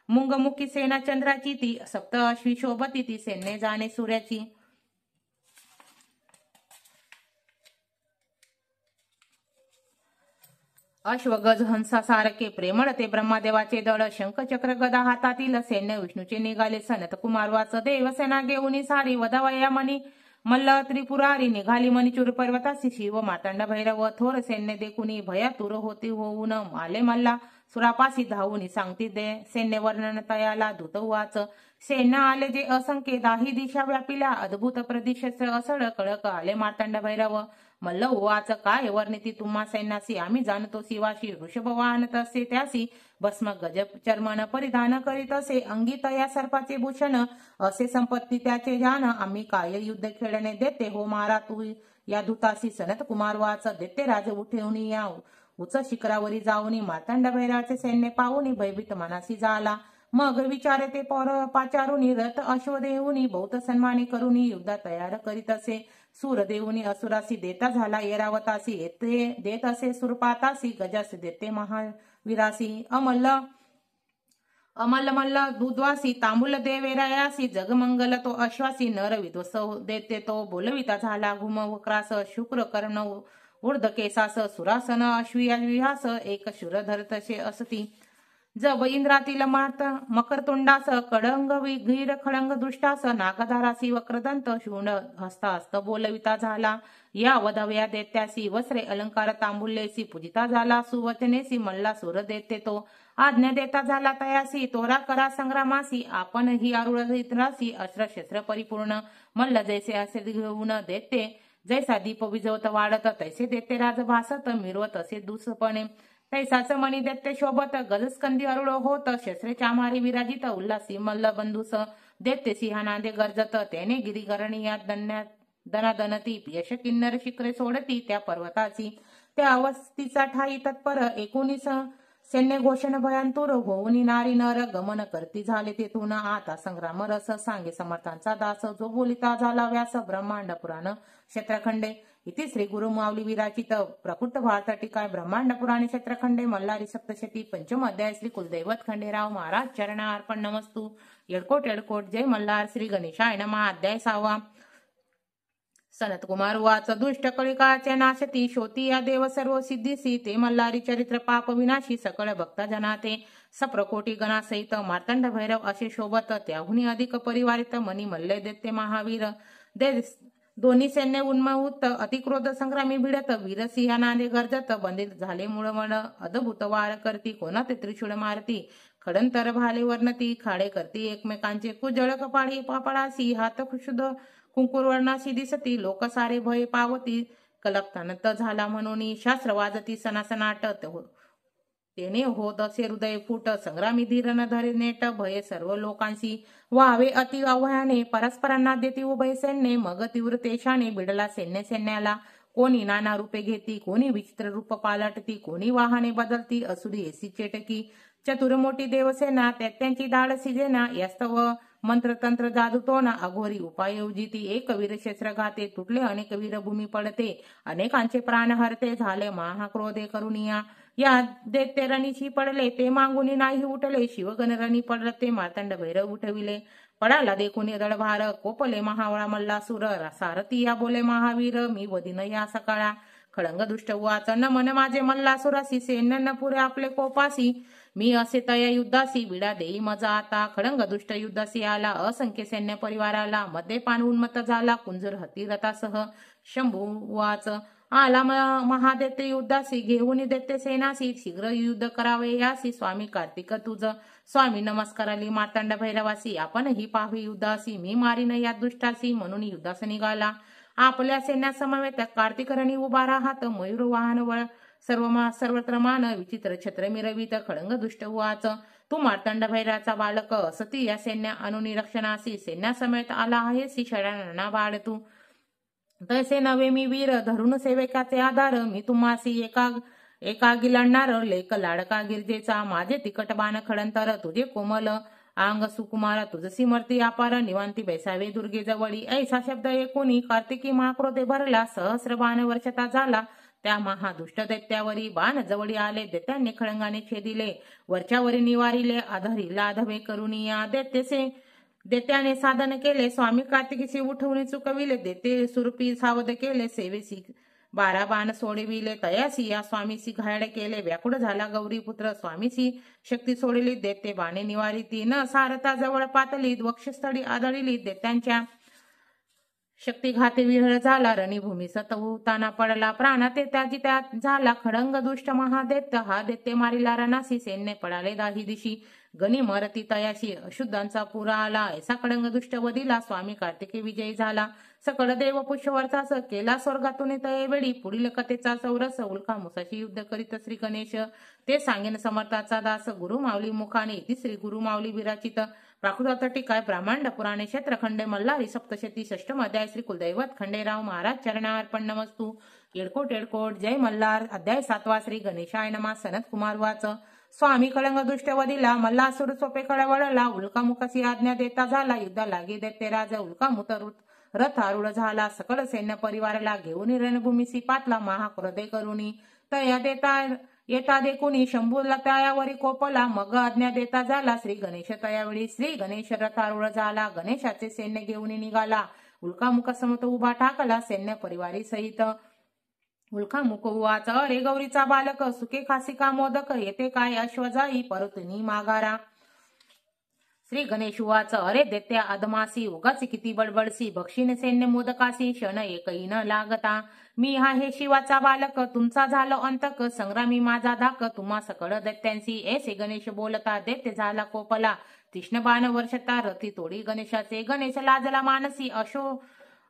मुंगमुखी सेना चंद्राची ती सप्त अश्वी शोभती ती सैन्य जाणे सूर्याची अश्वगज हंसा सारखे प्रेमळ ते ब्रह्मादेवाचे दळ शंख चक्र गदा हातातील सैन्य विष्णूचे निघाले सनत कुमारवाच देवसेना घेऊन सारी वदावया मनी मल्ल त्रिपुरारी निघाली मणिचूर पर्वतासी शिव मार्तंड भैरव थोर सैन्य देखुनी भयातुर होती होऊन माले मल्ला सुरापासी धावून सांगती दे सैन्य वर्णन तयाला दूत वाच सैन्य आले जे असंख्य दाही दिशा व्यापिल्या अद्भुत प्रदिश असळ कळक आले मार्तंड भैरव मल्ल उवाच काय वर्णिती तुम्हा सैन्यासी आम्ही जाणतो शिवाशी वृषभवाहन तसे त्यासी भस्म गज चर्मन परिधान करीत असे अंगी तया सर्पाचे भूषण असे संपत्ती त्याचे जान आम्ही काय युद्ध खेळणे देते हो मारा तू या धुतासी सनत कुमार वाच देते राज उठवून या उच्च शिखरावरी जाऊनी मार्तंड भैरवाचे सैन्य पाहुनी भयभीत मनासी झाला मग विचारे ते पाचारुनी रथ अश्व देऊनी बहुत सन्मानी करुनी युद्ध तयार करीत असे सूर देऊनी असुरासी देता झाला ऐरावतासी येथे देत असे सुरपातासी गजासी देते महावीरासी अमल्ल मल्ल दुद्वासी तांबूल देवेरायासी जगमंगल तो अश्वासी नर विध्वस देते तो बोलविता झाला घुम वक्रास शुक्र कर्ण ऊर्ध केसास सुरासन अश्वी विहास एक शूर धरतसे असती जब इंद्रातील मार्त मकरतुंडास कडंग विघीर खडंग दृष्टास नागधारासी वक्रदंत शूण हस्तास्त बोलविता झाला या वधव्या देत्यासी वस्त्रे अलंकार तांबुल्येसी पूजिता झाला सुवचनेसी मल्ला सूर देते तो आज्ञा देता झाला तयासी तोरा करा संग्रामासी आपण ही आरुळरासी अस्त्र शस्त्र परिपूर्ण मल्ल जैसे असे घेऊन देते जैसा दीप विजवत वाढत तैसे देते राज भासत मिरवत असे दुसपणे तैसाच मणी देते शोभत गजस्कंदी अरुळ होत शस्त्रे चामारी विराजित उल्हासी मल्ल बंधुस देते सिंहनादे गर्जत त्याने गिरिगरणीया दनादनती यश किन्नर शिखरे सोडती त्या पर्वताची त्या अवस्थीचा ठाई तत्पर 19 सैन्य घोषण भयांतुर होऊनी नारी नर गमन करती झाले तेथून आता संग्राम रस सांगे समर्थांचा दास जो बोलिता झाला व्यास ब्रह्मांड पुराण क्षेत्रखंडे इति श्री गुरु माऊली विराचित प्रकृत भारत टीकाय ब्रह्मांड पुराणे क्षेत्रखंडे मल्हारी सप्तशती पंचम अध्याय श्री कुलदैवत खंडेराव महाराज चरणा अर्पण नमस्तु येडकोट येडकोट जय मल्हार श्री गणेशाय नमः अध्याय 6 सनत कुमार वाच दुष्ट कलिकाचे नाशती शोती या देव सर्व सिद्धीसी ते मल्हारी चरित्र पाप विनाशी सकळ भक्त जनाते सप्रकोटी गणासहित मार्तंड भैरव असे शोभत त्याहुनी अधिक परिवारित मनी मल्ले देते महावीर दे दोन्ही सैन्य उन्महूत अतिक्रोध संग्रामी भिडत वीरसिंहा नांदे गर्जत बंदित झाले मुळमळ अद्भुत वार करती कोणाते त्रिशूळ मारती खडंतर भाले वर्णती खाडे करती एकमेकांचे कुजळ कपाळी पापळासी हात क्षुद कुंकुर वर्णाशी दिसती लोक सारे भय पावती कलपतानत झाला म्हणून शास्त्र वाजती सनासनाट तेने होत असे हृदय फूट संग्रामी धीर न धरे नेट भय सर्व लोकांशी व्हावे अति आव्हाने परस्परांना देती उभय सैन्य मग तीव्र तेशाने भिडला सैन्याला कोणी नाना रूपे घेती कोणी विचित्र रूप पालटती कोणी वाहने बदलती असुरी एसी चेटकी चतुर मोठी देवसेना त्यांची धाडसी जेना यास्तव मंत्र तंत्र जादू तोना अघोरी उपाय योजिती एक वीर शस्त्र घाते तुटले अनेक वीर भूमी पडते अनेकांचे प्राण हरते झाले महाक्रोधे करुनिया या दैत्य रणीशी पडले ते मागुनी नाही उठले शिवगण रणी पडते मार्तंड भैरव उठविले पडाला देखून दळभार कोपले महावळा मल्लासुर सारथी या बोले महावीर मी वदिन या सकाळा खडंग दुष्ट वाच न मन माझे मल्लासुरासी सैन्य न पुरे आपले कोपासी मी असे तया युद्धासी विडा देई मजा आता खडंग दुष्ट युद्धासी आला असंख्य सैन्य परिवाराला मध्ये पान उन्मत्त झाला कुंजर हती रथासह शंभू वाच आला महादैत्य युद्धासी घेऊन दैत्य सेनासी शीघ्र युद्ध करावे यासी स्वामी कार्तिक तुझ स्वामी नमस्काराली मार्तंड भैरवासी आपण ही पाहावी युद्धासी मी मारीन या दुष्टासी म्हणून युद्धास निघाला आपल्या सैन्या समवेत कार्तिक रणी उभा राहत मयूर वाहन वळ सर्वत्र मान विचित्र छत्र मिरवित खडंग दुष्ट वाच तू मार्तंड भैराचा बालक असती या सैन्या अनुनिरक्षणासी सैन्या समेत आला आहेसी षडांना बाळ तू तैसे नवे मी वीर धरून सेवकाचे आधार मी तुम्हासी एकागी लढणार लेक लाडका गिरजेचा माझे तिकट बाण खडंतर तुझे कोमल अंग सुकुमार तुझसी मर्ती अपार निवांती बैसावे दुर्गे जवळी ऐसा शब्द ऐकूनी कार्तिकी महाक्रोधे भरला सहस्र बाण वर्षता झाला त्या महादुष्ट दैत्यावरी बाण जवळी आले दैत्यांनी खळंगाने छेदिले वरच्यावरी निवारिले आधारी लाधवे करुनिया दैत्याने साधन केले स्वामी कार्तिकीशी उठवून चुकविले दैत्य सुरपी सावध केले सेवेसी 12 बाण सोडविले तयासी या स्वामीसी घायल केले व्याकुळ झाला गौरीपुत्र स्वामीसी शक्ती सोडली दैत्य बाणे निवारिती न सारता जवळ पातली वक्षस्थळी आदळली दैत्यांच्या शक्तिघाती विहळ झाला रणीभूमी सतवताना पडला प्राणाते त्याची त्यात झाला खडंग दुष्ट महादैत्य हा दैत्य मारिला रणासी सैन्य पडाले दाही दिशी गणी मरती तयाशी अशुद्धांचा पुरा आला ऐसा खडंग दुष्ट वदिला स्वामी कार्तिकी विजयी झाला सकळ देव पुष्यवर्चास केला स्वर्गातून तये वेळी पुढील कथेचा चौरस उल्का मुसाशी युद्ध करीत श्री गणेश ते सांगेन समर्थाचा दास गुरु माऊली मुखाने इति श्री गुरु माऊली विराचित प्राकृत टीकाय ब्रह्मांड पुराणे क्षेत्रखंडे मल्हारी सप्तशती षष्टम अध्याय श्री कुलदैवत खंडेराव महाराज चरणा अर्पण नमस्तु येडकोट येडकोट जय मल्हार अध्याय 7 श्री गणेशाय नमः सनत कुमार वाच स्वामी कळंग दुष्ट वदिला मल्लासुर सोपे कळवळला उल्कामुखासी आज्ञा देता झाला युद्ध लागे दैत्य राजा उल्कामुत रथ आरूढ झाला सकळ सैन्य परिवाराला घेऊन रणभूमीसी पातला महाक्रोधे करुनी तया देता येता देखुनी शंभूला तयावरी कोपला मग आज्ञा देता झाला श्री गणेश तयावेळी श्री गणेश रथारूढ झाला गणेशाचे सैन्य घेऊन निघाला उल्कामुख समत उभा टाकला सैन्य परिवारी सहित उल्कामुख वाच अरे गौरीचा बालक सुके खासिका मोदक येते काय अश्वजाई परतुनी माघारा श्री गणेश वाच अरे दैत्या अधमासी उगाची किती बडबडसी बक्षीने सैन्य मोदकासी क्षण एकही न लागता मी हा हे शिवाचा बालक तुमचा झालो अंतक संग्रामी माझा धाक तुम्हा सकळ दैत्यांशी ऐसे गणेश बोलता दैत्य झाला कोपला तीक्ष्ण बाण वर्षता रथी तोडी गणेशाचे गणेश लाजला मानसी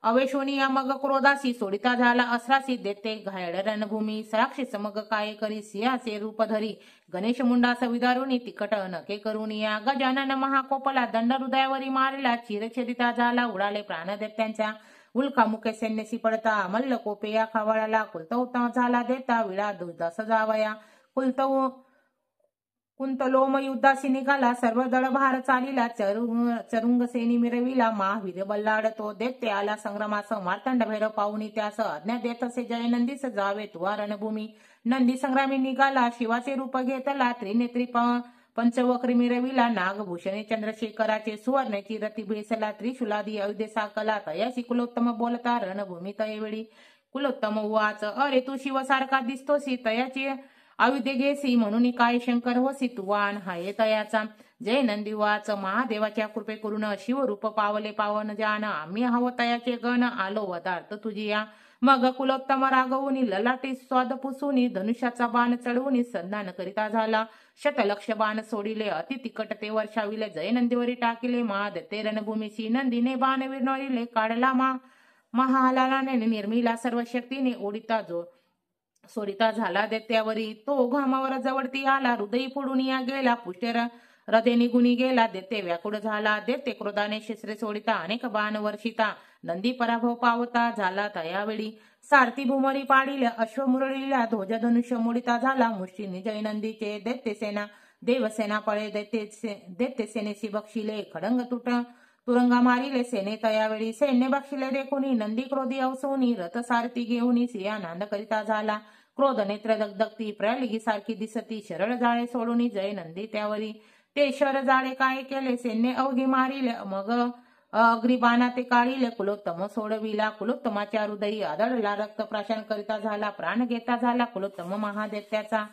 अवेशोनिया मग क्रोधासी सोडिता झाला अस्रासी दैत्य घायल रणभूमी साक्षी समग काय करी सिंहाचे रूप धरी गणेश मुंडास विदारुनी तिकट नके करुनिया गजानन महाकोपला दंड हृदयावरी मारला चिरछेदिता झाला उडाले प्राण दैत्यांच्या उल्का मुके सैन्यसी पडता मल्ल कोपे या खवळला कुलतवता झाला देता विळा दुर्दस जावया कुंतलोम युद्धाशी निघाला सर्व दळ भार चालिला चरुंग सेनी मिरविला महावीर बल्लाडतो देते आला संग्रामास मार्तंड भैरव पाहुणी त्यास आज्ञा देत असे जय नंदीस जावे तुवा रणभूमी नंदी संग्रामी निघाला शिवाचे रूप घेतला त्रिनेत्री पंचवक्री मिरविला नागभूषणे चंद्रशेखराचे सुवर्णाची रती भेसला त्रिशूलादी अयोध्ये साकला तयाशी कुलोत्तम बोलता रणभूमी तयवेळी कुलोत्तम उवाच अरे तू शिवसारखा दिसतोसी तयाची अविद्य घेसी म्हणून काय शंकर होसी तुवान हाये तयाचा जय नंदी वाच महादेवाच्या कृपे करून शिवरूप पावले पावन जान आम्ही हवं तयाचे गण आलो वदार्थ तुझी या मग कुलोत्तम रागवुनी ललाटी स्वाद पुसुनी धनुष्याचा बाण चढवुनी संधान करिता झाला शतलक्ष बाण सोडिले अति तिकट ते वर्षाविले जय नंदीवरी टाकिले महादत्ते रणभूमीशी नंदीने बाण विरनविले काढला महालाने निर्मिला सर्व शक्तीने ओढिता सोडिता झाला दैत्यावरी तो घामावर जवळती आला हृदयी फोडून या गेला पुष्टेर हृदय निघुनी गेला दैत्य व्याकुळ झाला दैत्य क्रोधाने शस्त्रे सोडिता अनेक बाण वर्षिता नंदी पराभव पावता झाला तयावेळी सारथी भूमरी पाडिल्या अश्व मुरळीला ध्वज धनुष्य मोडिता झाला मुष्टीने जय नंदीचे दैत्यसेना देवसेना पळे दैत्य सेनेशी बक्षिले खडंग तुरंगा मारिले सेने तयावेळी सैन्य बक्षिले देखुनी नंदी क्रोधी अवसोनी रथ सारथी घेऊनी सिया नांद करिता झाला क्रोध नेत्र दगदगती प्रलिगी सारखी दिसती शरळ जाळे सोडून जय नंदी त्यावरी ते शर जाळे काय केले सैन्य अवघी मारिले मग अग्रिबाणा ते काढिले कुलोत्तम सोडविला कुलोत्तमाच्या हृदयी आदळला रक्त प्राशन करिता झाला प्राण घेता झाला कुलोत्तम महादैत्याचा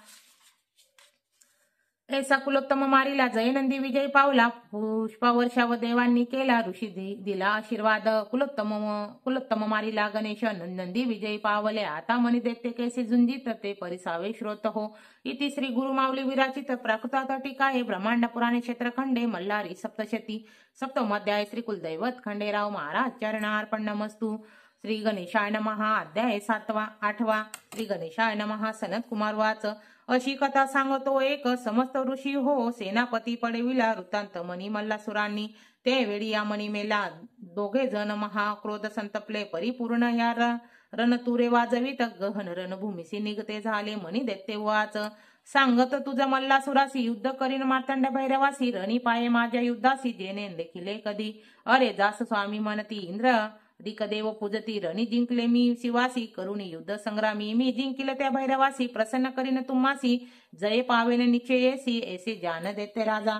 ऐसा कुलोत्तम मारिला जय नंदी विजय पावला पुष्पावर्षा व देवांनी केला ऋषी दिला आशीर्वाद कुलोत्तम मारिला गणेश नंदी विजय पावले आता मनी दैत्य कैसे झुंजित ते परिसावे श्रोत हो इति श्री गुरुमावली विराचित प्राकृतात टीकाये ब्रह्मांड पुराणे क्षेत्रखंडे मल्हारी सप्तशती सप्तम अध्याय श्री कुलदैवत खंडेराव महाराज चरणार्पण नमस्तु श्री गणेशाय नमः अध्याय 7वा श्री गणेशाय नमः सनत कुमार वाच अशी कथा सांगतो एक समस्त ऋषी हो सेनापती पडविला वृत्तांत मनी मल्लासुरांनी ते वेळी या मणी मेला दोघे जण महाक्रोध संतपले परिपूर्ण या रणतुरे वाजवित गहन रणभूमीसी निघते झाले मणी दैत्य वाच सांगत तुझं मल्लासुरासी युद्ध करीन मार्तंड भैरवासी रणी पाये माझ्या युद्धासी जेने देखिले कधी अरे जास स्वामी म्हणती इंद्र दिकदेव पूजती रणी जिंकले मी शिवासी करुणी युद्ध संग्रामी मी जिंकिले त्या भैरवासी प्रसन्न करीन तुम्हासी जय पावेन निश्चयेसी ऐसे जान देते राजा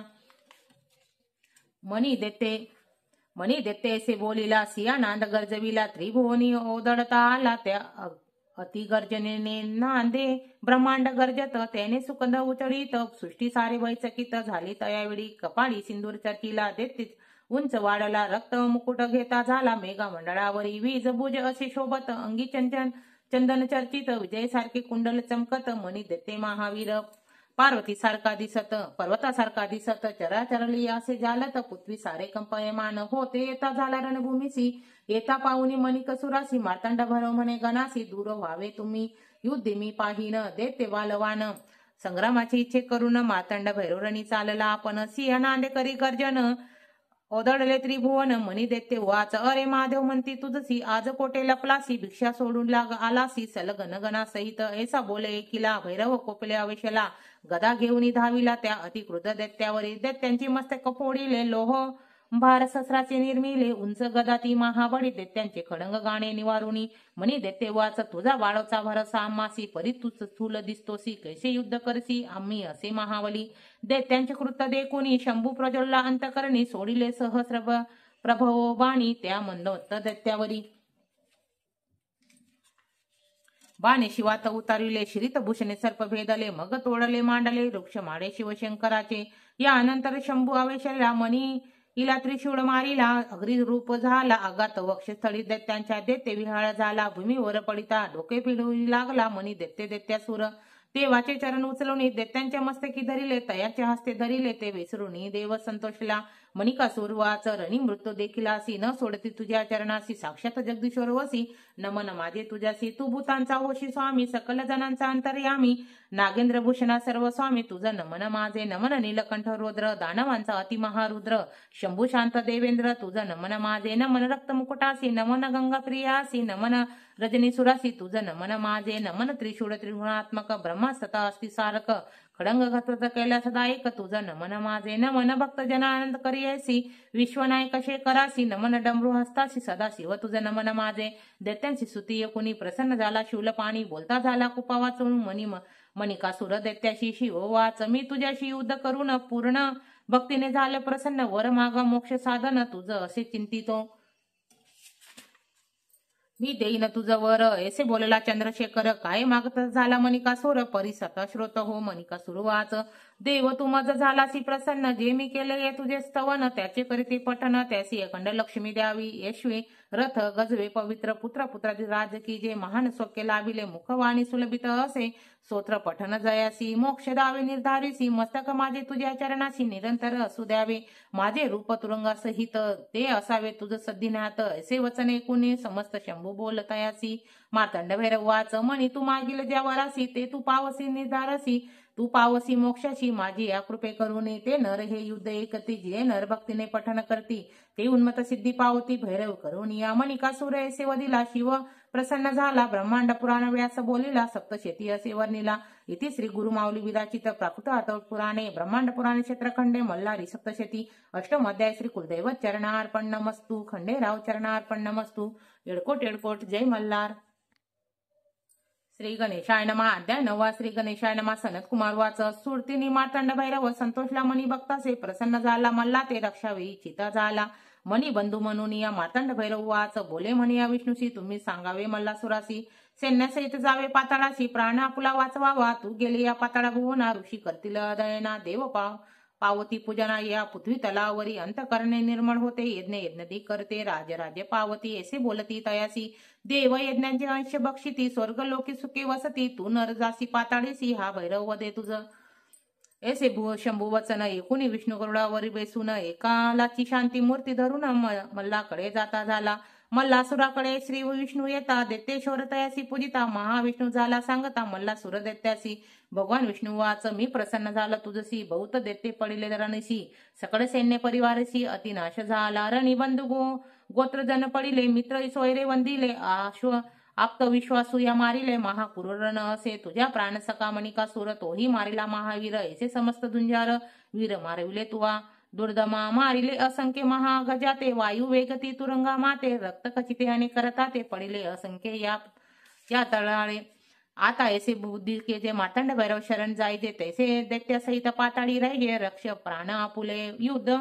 मनी देते ऐसे बोलिला सिया नांद गरजविला त्रिभुवनी ओदळता आला त्या अति गर्जनेने नांदे ब्रह्मांड गर्जत त्याने सुकंद उचळीत सृष्टी सारे वैचकित झाली तयावेळी कपाळी सिंदूर चर्चिला देते उंच वाढला रक्त मुकुट घेता झाला मेघा मंडळावरी वीज भुज असे शोभत अंगी चंदन चर्चित विजय सारखे कुंडल चमकत मनी देते महावीर पार्वती सारखा दिसत पर्वतासारखा दिसत चराचरली असे जालत पृथ्वी सारे कंपयमान होते येता झाला रणभूमीसी येता पाहुनी मणिकसुरासी मार्तंड भरव म्हणे गणासी दूर व्हावे तुम्ही युद्धे मी पाहिन देते वालवान संग्रामाची इच्छे करून मार्तंड भैरवरणी चालला आपण सिंह नांदे करी गर्जन ओदळले त्रिभुवन मनी दैत्य वाच अरे महादेव म्हणती तुझसी आज कोटे लपलासी भिक्षा सोडून लाग आलासी सलगन गणा सहित ऐसा बोले एकिला भैरव कोपले अवेशला गदा घेऊन धाविला त्या अतिकृत दैत्यावरी दैत्यांची मस्तक फोडिले लोह भार शस्त्राचे निर्मिले उंच गदा ती महाबळी दैत्यांचे खडंग गाणे निवारुणी मनी दैत्य वाच तुझा वाळवचा भरसा आम्हासी परी तू स्थूल दिसतोसी कैसे युद्ध करसी आम्ही असे महावली दैत्यांचे कृत देखुनी शंभू प्रज्वलला अंतकरणी सोडिले सहस्र प्रभव बाणी त्या मंदोत्त दैत्यावरी बाणे शिवात उतारिले श्रीत भूषणे सर्प भेदले मग तोडले मांडले वृक्ष माडे शिवशंकराचे या अनंतर शंभू आवेशला मनी इला त्रिशूळ मारिला अग्री रूप झाला आगात वक्षस्थळी दैत्यांच्या दैत्य विहाळ झाला भूमीवर पडिता डोके पिळू लागला मनी दैत्यासुर देवाचे चरण उचलून दैत्यांच्या मस्तकी धरिले तयाच्या हस्ते धरिले ते विसरुनी देव संतोषला मणिकासूर वाच रणी मृत्यू देखीलासी न सोडती तुझ्या चरणासी साक्षात जगदीश्वर वसी नमन माझे तुझ्यासी तू भूतांचा होशी स्वामी सकल जनांचा अंतर्यामी नागेंद्र भूषणा सर्व स्वामी तुझं नमन माझे नमन नीलकंठ रुद्र दानवांचा अति महारुद्र शंभू शांत देवेंद्र तुझं नमन माझे नमन रक्त मुकुटासी नमन गंगा प्रियासी नमन रजनी सुरासी तुझं नमन माझे नमन त्रिशूळ त्रिगुणात्मक ब्रह्मसता अस्ति सारक खडंग घातवत कैलासदायक तुझं नमन माझे नमन भक्त जनानंद करियसी विश्वनायक शेखरासी नमन डमरू हस्तासी सदाशिव तुझं नमन माझे दैत्यांची स्तुती कुणी प्रसन्न झाला शिवल पाणी बोलता झाला कुपा वाचून मणिकासूर दैत्याशी शिव वाच मी तुझ्याशी युद्ध करून पूर्ण भक्तीने झालं प्रसन्न वर माग मोक्ष साधन तुझं असे चिंतितो मी देईन तुझं वर ऐसे बोलला चंद्रशेखर काय मागत झाला मणिकासूर परिसत श्रोत हो मणिकासूर वाच देव तू मज झालासी प्रसन्न जे मी केले तुझे स्तवन त्याचे करीते पठन त्यासी अखंड लक्ष्मी द्यावी यशवी रथ गजवे पवित्र पुत्र पुत्राची राजकी जे महान स्वक्य लाभिले मुखवाणी सुलभित असे स्तोत्र पठन जयासी मोक्ष दावे निर्धारिसी मस्तक माझे तुझ्या चरणाशी निरंतर असू द्यावे माझे रूप तुरंगासहित ते असावे तुझ सद्दिनाथ असे वचन ऐकून समस्त शंभू बोलतयासी मार्तंड भैरव वाच मणी तू मागील ज्या वरासी ते तू पावसी निर्धारसी तू पावसी मोक्षाशी माझी या कृपे करून ते नर हे युद्ध एकती जे नर भक्तीने पठन करती ते उन्मत सिद्धी पावती भैरव करून या मणिकासूर ऐसे वदिला शिव प्रसन्न झाला ब्रह्मांड पुराण व्यास बोलिला सप्तशती असे वर्णिला इति श्री गुरु माऊली विराचित प्राकृत आतौट पुराणे ब्रह्मांड पुराणे क्षेत्रखंडे मल्हारी सप्तशती अष्टम अध्याय श्री कुलदैवत चरणार्पण नमस्तु खंडेराव चरणार्पण नमस्तु येडकोट येडकोट जय मल्हार श्री गणेशाय नमः अध्याय 9 श्री गणेशाय नमः सनत कुमार वाच सुरतीनी मार्तंड भैरव संतोषला मणी भक्तासे प्रसन्न झाला मल्ला ते रक्षावे चिता झाला मणी बंधू म्हणून या मार्तंड भैरव वाच बोले म्हणे या विष्णूशी तुम्ही सांगावे मल्लासुरासी सैन्यासहित जावे पाताळाशी प्राण आपुला वाचवावा तू गेले या पाताळा भुवना ऋषी करतील दयना देव पावती पूजना या पृथ्वी तलावरी अंतकरणे निर्मळ होते यज्ञ यज्ञदी करते राजराज्य पावती ऐसे बोलती तयासी देव यज्ञांचे अंश बक्षिती स्वर्ग लोकी सुखे वसती तू नर जासी पाताळीसी हा भैरव वदे तुझ ऐसे शंभू वचन एकूणी विष्णू गरुडावरी बेसून एकालाची शांती मूर्ती धरून मल्लाकडे जाता झाला मल्लासुराकडे श्री विष्णू येता दैत्येश्वर तयासी पूजिता महाविष्णू झाला सांगता मल्लासुर दैत्यासी भगवान विष्णू वाच मी प्रसन्न झाला तुझसी बहुत दैत्य पडिले रणसी सकळ सैन्य परिवारसी अतिनाश झाला रणी बंधू गोत्रजन पडिले मित्र सोयरे वंदिले आप्त विश्वासू या मारिले महाकुरण असे तुझ्या प्राण सका मणिकासूर तोही मारिला महावीर ऐसे समस्त दुंजार वीर मारविले तुवा दुर्दमा मारिले असंख्य महागजाते वायू वेगती तुरंगा माते रक्त खचिते आणि करता ते पडिले असंख्य या तळाळे आता ऐसे बुद्धी के जे मार्तंड भैरव शरण जायजे तैसे दैत्य सहित पाताळी राहिजे रक्ष प्राण आपुले युद्ध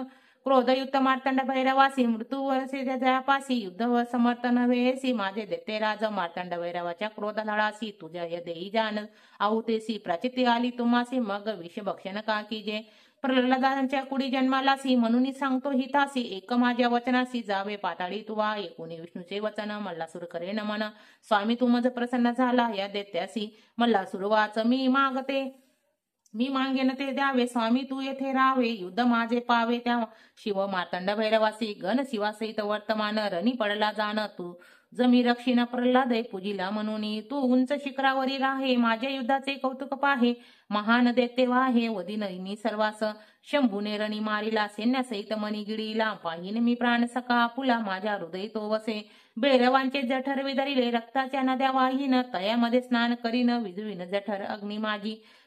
क्रोधयुक्त मार्तंड भैरवासी मृत्यू वरसे जयापासी युद्ध समर्थन वेसी माझे दैत्य राज मार्तंड भैरवाच्या क्रोध लढासी तुझ्या यदेही जान आहुतेसी प्राचिती आली तुम्हासी मग विष भक्षण का कीजे प्रल्हादांच्या कुडी जन्मालासी म्हणून सांगतो हितासी एक माझ्या वचनासी जावे पाताळी तुवा एकूणी विष्णूचे वचन मल्लासूर करे नमन स्वामी तू मज प्रसन्न झाला या दैत्यासी मल्लासूर वाच मी मागेन ते द्यावे स्वामी तू येथे राहावे युद्ध माझे पावे त्या शिव मार्तंड भैरवासी गण शिवासहित वर्तमान रणी पडला जाण तू जमी रक्षिण प्रल्हाद पूजिला म्हणून तू उंच शिखरावरी राहे माझ्या युद्धाचे कौतुक पाहे महान दैत्य वाहे वदिनी सर्वास शंभूने रणी मारिला सैन्यासहित मणी गिळीला पाहिन मी प्राण सका पुला माझ्या हृदय तो वसे भैरवांचे जठर विदरिले रक्ताच्या नद्या वाहीन तयामध्ये स्नान करीन विजवीन जठर अग्नी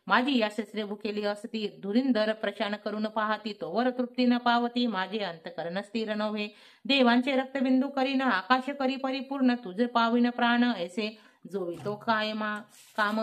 माझी या शस्त्रे भुकेली असती धुरिंदर प्रशान करून पाहती तोवर तृप्ती न पावती माझे अंतकरण स्थिर नव्हे देवांचे रक्तबिंदू करीन आकाश करी परिपूर्ण तुझे पाविन प्राण ऐसे जोवितो काम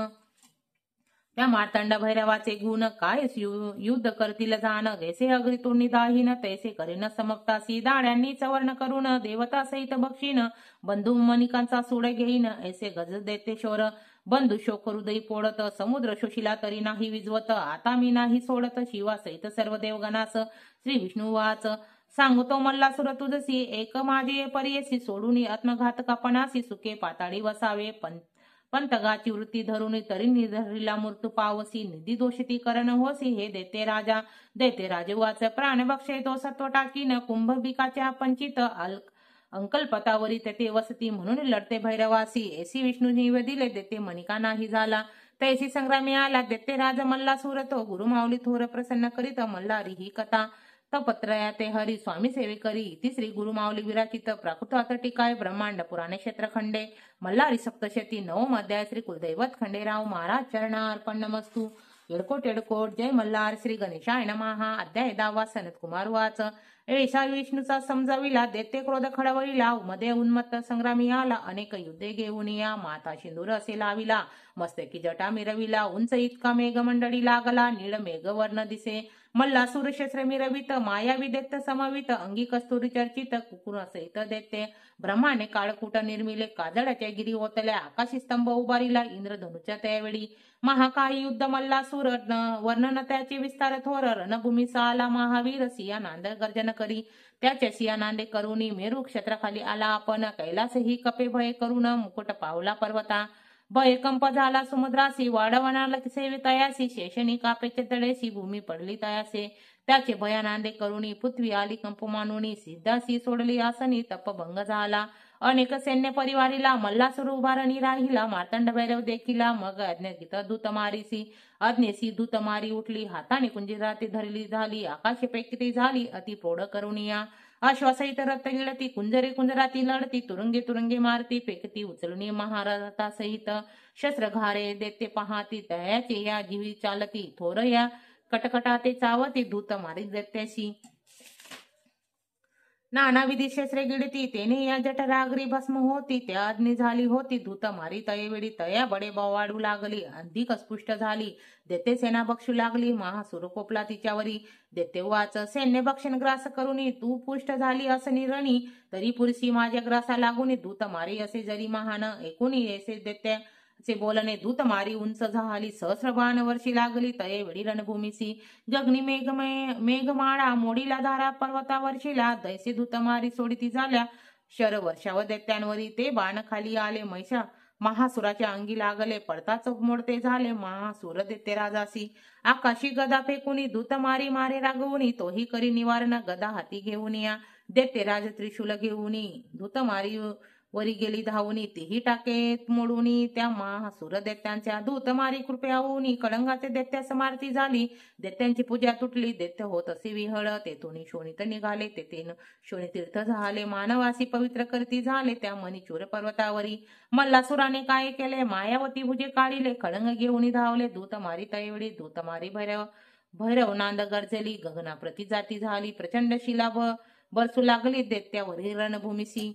त्या मार्तंड भैरवाचे गुण काय युद्ध करतील जाण ऐसे अग्री तोंडी दाहीन तैसे करीन समक्तासी दाड्यांनी चवर्ण करून देवता सहित बक्षीन बंधू मणिकांचा सूड घेईन ऐसे गज दैत्येश्वर बंधू शोक हृदय पोळत समुद्र शोषिला तरी नाही विजवत आता मी नाही सोडत शिवा सहित सर्व देवगणास श्री विष्णू वाच सांगतो मल्लासुर तुझसी एक माझे परियसी सोडून आत्मघातकापणासी सुखे पाताळी वसावे पंतगाची वृत्ती धरून तरी निधरीला मृत्यू पावसी निधी दोषिती करण होसी हे देते राजा देते राजवाच प्राण बक्षे तो सत्व टाकीन कुंभबिकाच्या पंचित अंकल्पतावरी तेथे वसती म्हणून लढते भैरवासी ऐसी विष्णूनी दिले देते मनिका नाही झाला तैसी संग्रामी आला देते राज मल्लासूर तो गुरुमाऊली थोर प्रसन्न करीत मल्हारी ही कथा तपत्रया ते हरी स्वामी सेवे करी इति श्री गुरुमाऊली विराचित प्राकृत टीकाय ब्रह्मांड पुराणे क्षेत्रखंडे मल्हारी सप्तशती नवम अध्याय श्री कुलदैवत खंडेराव महाराज चरणार्पण नमस्तु येडकोट येडकोट जय मल्हार श्री गणेशाय नमः अध्याय 10 सनत कुमार वाच ऐसा विष्णूचा समजाविला देते क्रोध खडवळीला मध्ये उन्मत्त संग्रामी आला अनेक युद्धे घेऊन या माता सिंदूर असे लाविला मस्तकी जटा मिरविला उंच इतका मेघ मंडळी लागला नीळ मेघ वर्ण दिसे मल्लासूर शस्त्र मिरवित मायावी देत समवित अंगी कस्तुरी चर्चित कुकुर सहित देते ब्रह्माने काळकूट निर्मिले काजळाच्या गिरी ओतल्या आकाशी स्तंभ उभारिला इंद्रधनुच्या त्यावेळी महाकाय युद्ध मल्लासूर वर्णन त्याचे विस्तार थोर रणभूमी साला महावीर सिया नांद गर्जन करी त्याचे सिया नांदे करुणी मेरू क्षेत्राखाली आला आपण कैलासही कपे भय करून मुकुट पावला पर्वता भयकंप झाला समुद्रासी वाढवणाला सेवे तयासी शेषणी कापेचे तळेसी भूमी पडली तयासे त्याचे भयानांदे करुणी पृथ्वी आली कंप मानुनी सिद्धासी सोडली आसनी तपभंग झाला अनेक सैन्य परिवारीला मल्लासूर उभारणी राहिला मार्तंड भैरव देखीला मग अज्ञात दूत मारीसी अज्ञेसी दूत मारी उठली हाताने कुंजिराती धरली झाली आकाशपेकिती झाली अति प्रौढ करुणिया अश्वासहित रथ गिळती कुंजरे कुंजराती लढती तुरुंगे तुरुंगे मारती फेकती उचलणी महारथा सहित शस्त्र घारे देते पाहती तयाचे या जीवी चालती थोर या कटकटाते चावती धूत मारी देत्याशी नानाविधी शस्त्रे गिळती तेने या जठरागरी भस्म होती त्या अग्नी झाली होती धूत मारी तयेवेळी तया बडे वाढू लागली अधिक स्पुष्ट झाली देते सेना बक्षू लागली महासुर कोपला तिच्यावरी देते वाच सैन्य भक्षण ग्रास करुनी तू पुष्ट झाली असनी रणी तरी पुरसी माझ्या ग्रासा लागून धूत मारी असे जरी महान ऐकुनी ऐसे देते चे बोलणे दूत मारी उंच झाली सहस्रबाण वर्षी लागली तयेवेळी रणभूमीसी गगनी मेघमाळा मोडीला धारा पर्वता वर्षीला दैसे दूत मारी सोडिती झाल्या शर वर्षाव दैत्यांवरी ते बाण खाली आले महिषा महासुराच्या अंगी लागले पडताच मोडते झाले महासुर देते राजासी आकाशी गदा फेकुनी दूत मारी मारे रागवुनी तोही करी निवारण गदा हाती घेऊन या देते राज त्रिशूल घेऊनी दूत मारी वरी गेली धावुनी तेही टाके मोडूनी त्या महासुर दैत्यांच्या दूत मारी कृपया होऊनी कळंगाचे दैत्य समारती झाली दैत्यांची पूजा तुटली दैत्य होत असे विहळ तेथून शोणित निघाले तेथेन शोणितीर्थ झाले मानवासी पवित्र करती झाले त्या मणिचूर पर्वतावरी मल्लासुराने काय केले मायावती भुजे काढिले खळंग घेऊन धावले दूत मारी तयवेळी दूत मारी भैरव नांद गर्जली गगना प्रति जाती झाली प्रचंड शिला बरसू लागली दैत्यावरी रणभूमीसी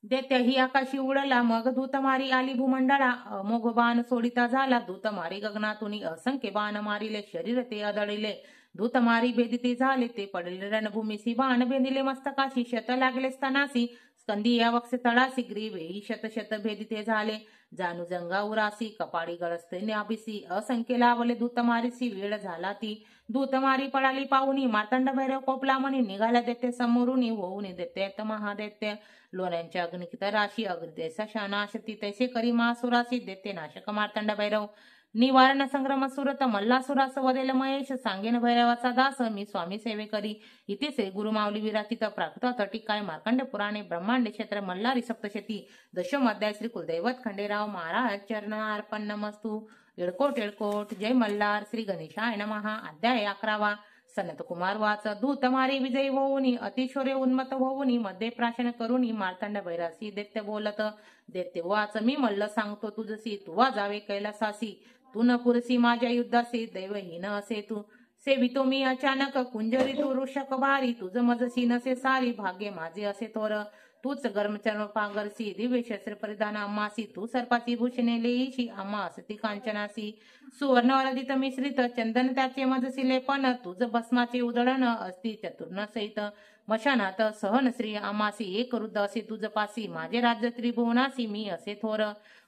दैत्य ही आकाशी उडला मग दूतमारी आली भूमंडळा अमोघ बाण सोडिता झाला दूतमारी गगनातून असंख्य बाण मारिले शरीर ते आदळले दूतमारी भेदिते झाले ते पडले रणभूमीसी बाण भेदिले मस्तकाशी शत लागले स्तनासी स्कंदी या वक्ष तळासी ग्रीवे शत शत भेदिते झाले जाणू जंगा उरासी कपाळी गळस्ते न्याबिसी असंख्य लावले दूतमारीसी वेळ झाला ती दूतमारी पडाली पाहुनी मार्तंड भैरव कोपला म्हणी निघाला दैत्य समोरुनी होऊन दैत्य महादैत्य लोण्यांच्या अग्निकित राशी अग्निदेशा शानाशती तैसे करी महासुरासी दैत्य नाशक मार्तंड भैरव निवारण संग्रम सुरत मल्लासुरास वदेल महेश सांगेन भैरवाचा दास मी स्वामी सेवे करी इथे श्री गुरुमाऊली विराचित प्राकृत टीकाय मार्कंड पुराणे ब्रह्मांड क्षेत्र मल्हारी सप्तशती दशम अध्याय श्री कुलदैवत खंडेराव महाराज चरणार्पण नमस्तु येडकोट येडकोट जय मल्हार श्री गणेशाय नमः अध्याय 11 सनत कुमार वाच दूत मारी विजयी होऊनी अतिशौर्य उन्मत होऊनी मध्ये प्राशन करुनी मार्तंड भैरासी दैत्य बोलत दैत्य वाच मी मल्ल सांगतो तुझसी तुवा जावे कैलासासी तू न पुरसी माझ्या युद्धासी दैवहीन असे तू सेवितो मी अचानक कुंजरी तू वृषक भारी तुझ मजसी नसे सारी भाग्य माझे असे थोर तूच गरमचर्म पांगरसी दिव्य शस्त्र परिधान अम्मासी तू सर्पाची भूषणे लेईशी अम्मा असती कांचनासी सुवर्ण वरदित मिश्रित चंदन त्याचे मजसी लेपन तुझ भस्माचे उधळण असती चतुर्ण सहित मशानात सहन श्री अमासी एक रुद्ध असे तुझ पासी माझे राज्य त्रिभुवनासी मी असे थोर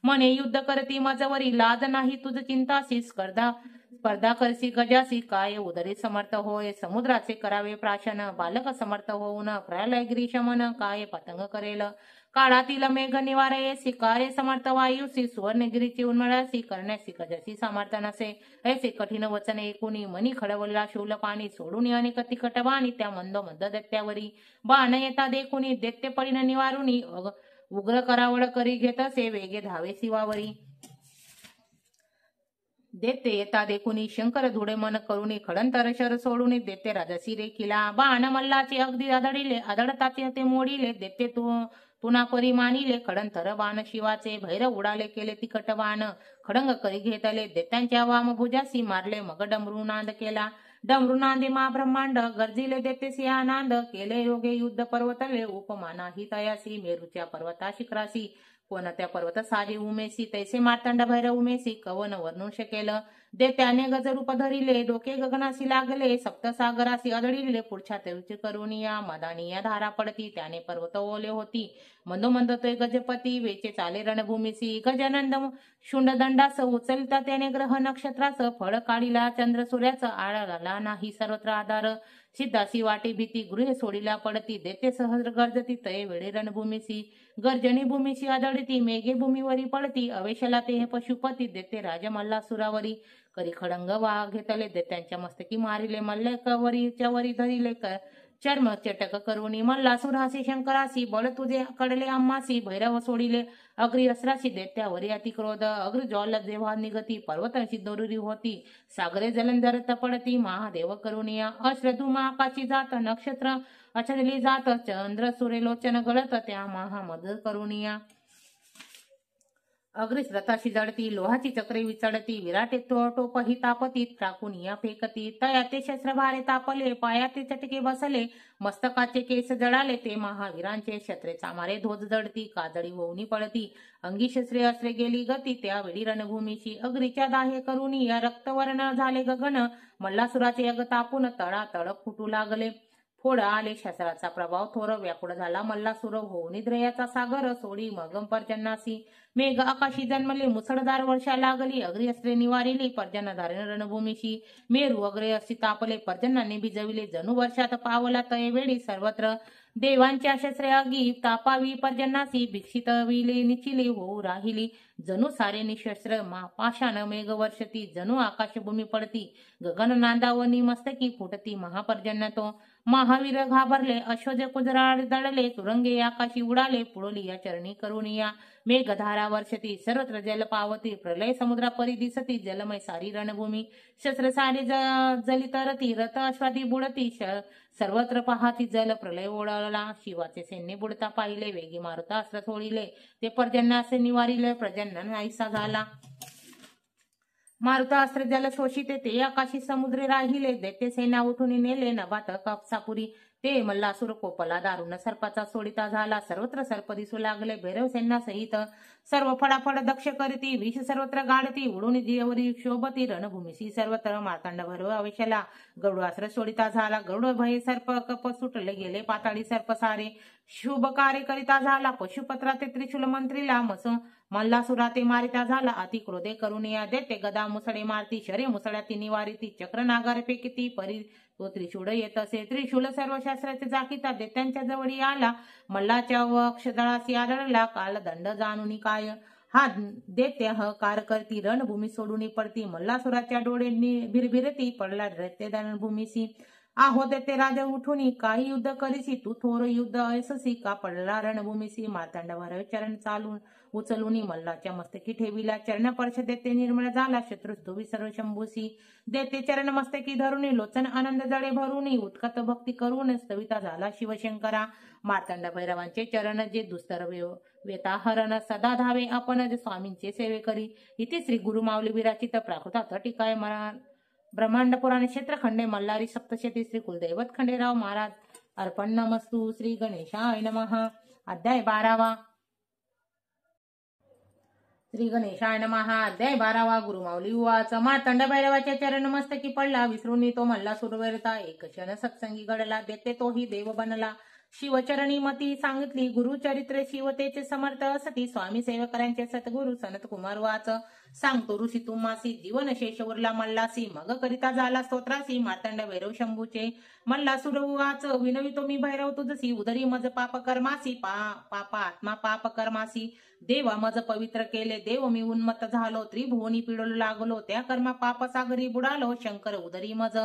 मने युद्ध करती मजवरी लाज नाही तुझ चिंतासी स्पर्धा करसी गजासी काय उदरी समर्थ होय समुद्राचे करावे प्राशन बालक समर्थ होऊन प्रलय गिरीशमन काय पतंग करेल काळातील मेघ निवारयसी कार्य समर्थ वायुसी सुवर्णगिरीची उन्मळासी करण्यासी कजासी समर्थ नसे ऐसे कठीण वचन ऐकूनी मनी खडवला शूल पाणी सोडून अनेक तिकट बाणी त्या मंद मंद दैत्यावरी बाण येता देखुनी दैत्य पडिन निवारुनी उग्र करावळ करी घेत असे वेगे धावे शिवावरी दैत्य येता देखुनी शंकर धुडे मन करुनी खडंतर शर सोडून दैत्य राजसी रेखिला बाण मल्लाचे अगदी आदळिले आदळताचे ते मोडिले दैत्य तुना परी मानिले खडंतर बाण शिवाचे भैरव उडाले केले तिकट बाण खडंग करी घेतले दैत्यांच्या वाम भुजासी मारले मग डमरू नांद केला डमरू नांदे मा ब्रह्मांड गर्जिले दैत्यसी आनंद केले योगे युद्ध पर्वतले उपमाना ही तयासी मेरूच्या पर्वता शिखरासी कोणत्या पर्वत सारी उमेसी तैसे मार्तंड भैरव उमेसी कवन वर्णू शकेल दैत्याने गजरूप धरिले डोके गगनासी लागले सप्तसागरासी आदळिले पुढच्या तेरुची करुनिया मदानिया धारा पडती त्याने पर्वत ओले होती मंदोमंद तोय गजपती वेचे चाले रणभूमीसी गजानंद शुंडदंडास उचलता त्याने ग्रह नक्षत्रास फळ काढिला चंद्र सूर्याचं आळाला नाही सर्वत्र आधार सिद्धासी वाटे भीती गृह सोडीला पडती दैत्य सहस्र गर्जती तय वेळे रणभूमीसी गर्जनी भूमीसी आदळती मेघे भूमीवरी पडती अवेशला ते पशुपती दैत्य राज मल्लासुरावरी करी खडंग वा घेतले दैत्यांच्या मस्तकी मारिले मल्लकवरीच्या वरी धरिले चर्म चटक करुणी मल्लासुरासी शंकरासी बळ तुझे कडले आम्हासी भैरव सोडिले अग्री अस्रासी दैत्यावरी अतिक्रोध अग्र ज्वाल जेव्हा निगती पर्वतांची दोरुरी होती सागरे जलंधर तपडती महादेव करुणिया अश्रधुमा आकाशी जात नक्षत्र अचरली जात चंद्र सूर्यलोचन गळत त्या महामद करुणिया अग्रीस रथाशी जडती लोहाची चक्रे विचडती विराटे टोप ही तापती टाकून या फेकती तया ते शस्त्र भारे तापले पायाते चटके बसले मस्तकाचे केस जळाले ते महावीरांचे शस्त्रे चामारे धोज जडती काजळी होऊनी पडती अंगी शस्त्रे अस्त्रे गेली गती त्यावेळी रणभूमीशी अग्रीच्या दाहे करुणी या रक्तवर्ण झाले गगन मल्लासुराचे अग तापून तळातळ फुटू लागले फोड आले शस्त्राचा प्रभाव थोर व्याकुळ झाला मल्लासुर होऊन द्रयाचा सागर सोडी मगम पर्जन्यासी मेघ आकाशी जन्मले मुसळधार वर्षा लागली अग्री अस्त्रे निवारिली पर्जन्यधारण रणभूमीशी मेरू अग्रे अशी तापले पर्जन्याने भिजविले जणू वर्षात पावला तय वेळी सर्वत्र देवांच्या शस्त्रे आगी तापावी पर्जन्यासी भिक्षित विले निचिले होऊ राहिली जणू सारे निशस्त्र पाषाण मेघ वर्षती जणू आकाशभूमी पडती गगन नांदावनी मस्तकी फुटती महापर्जन्य तो महावीर घाबरले अश्वज कुजराळ दळले तुरंगे आकाशी उडाले पुळली या चरणी करुणिया मेघधारा वर्षती सर्वत्र जल पावती प्रलय समुद्रा परी दिसती जलमय सारी रणभूमी शस्त्र सारे जली तरती रथ अश्वादी बुडती सर्वत्र पाहाती जल प्रलय ओढळला शिवाचे सैन्य बुडता पाहिले वेगी मारुता अस्त्र सोडिले ते पर्जन्यासे निवारिले पर्जन्य नाहीसा झाला मारुता अस्त्र जल शोषिते ते आकाशी समुद्रे राहिले दैत्य सेना उठून नेले नभात कापसापुरी ते मल्लासुर कोपला दारुण सर्पाचा सोडिता झाला सर्वत्र सर्प दिसू लागले भैरव सेना सहित सर्व फडाफड दक्ष करती विष सर्वत्र गाडती उडून जीवरी शोभती रणभूमीशी सर्वत्र मार्तंड भैरव आवेशला गरुडास्त्र सोडिता झाला गरुड भय सर्प कप सुटले गेले पाताळी सर्प सारे शुभ कार्य करिता झाला पशुपत्रा ते त्रिशूल मंत्रीला मल्लासुरा ते मारिता झाला अति क्रोधे करुणिया देते गदा मुसळे मारती शरे मुसळ्याती निवारिती चक्र नागार फेकिती परी तो त्रिशूळ येत असे त्रिशूल सर्व शास्त्राचे जाकीता दैत्यांच्या जवळी आला मल्लाच्या अक्षदळासी आढळला काल दंड जाणून काय हा दैत्य कार करती रणभूमी सोडून पडती मल्लासुराच्या डोळे भिरभिरती पडला दैत्य रणभूमीसी आहो दैत्य राजा उठून काही युद्ध करीसी तू थोर युद्ध ऐससी का पडला रणभूमीसी मार्तंड भैरव चरण चालून उचलून मल्लाच्या मस्तकी ठेविला चरण पर्श दैत्य निर्मळ झाला शत्रुस्तु विसर्व शंभूसी दैत्य चरण मस्तकी धरून लोचन आनंद जळे भरून उत्कट भक्ती करून स्तविता झाला शिवशंकरा मार्तंड भैरवांचे चरण जे दुस्तर वेताहरण सदा धावे आपण स्वामींचे सेवे करी इथे श्री गुरु माऊली विराचित प्राकृतात टीकाय ब्रह्मांड पुराण क्षेत्र खंडे मल्हारी सप्तशती श्री कुलदैवत खंडेराव महाराज अर्पण नमस्तु श्री गणेशाय नमः अध्याय 12 श्री गणेशाय नमः अध्याय 12 गुरुमाऊली उवाच मार्तंड भैरवाच्या चरण मस्तकी पडला विसरून तो मल्लासुर वेरता एक क्षण सत्संगी घडला देते तोही देव बनला शिवचरणी मती सांगितली गुरुचरित्र शिवतेचे समर्थ असती स्वामी सेवकरांचे सद्गुरु सनत कुमार वाच सांगतो ऋषी तुम्हासी जीवन शेष उरला मल्लासी मग करिता झाला स्तोत्रासी मार्तंड भैरव शंभूचे मल्ला वाच विनवितो मी भैरव तुझसी उदरी मज पाप कर्मासी पापा आत्मा पाप कर्मासी देवा मज पवित्र केले देव मी उन्मत्त झालो त्रिभुवनी पिडोल लागलो त्या कर्मा पाप सागरी बुडालो शंकर उदरी मज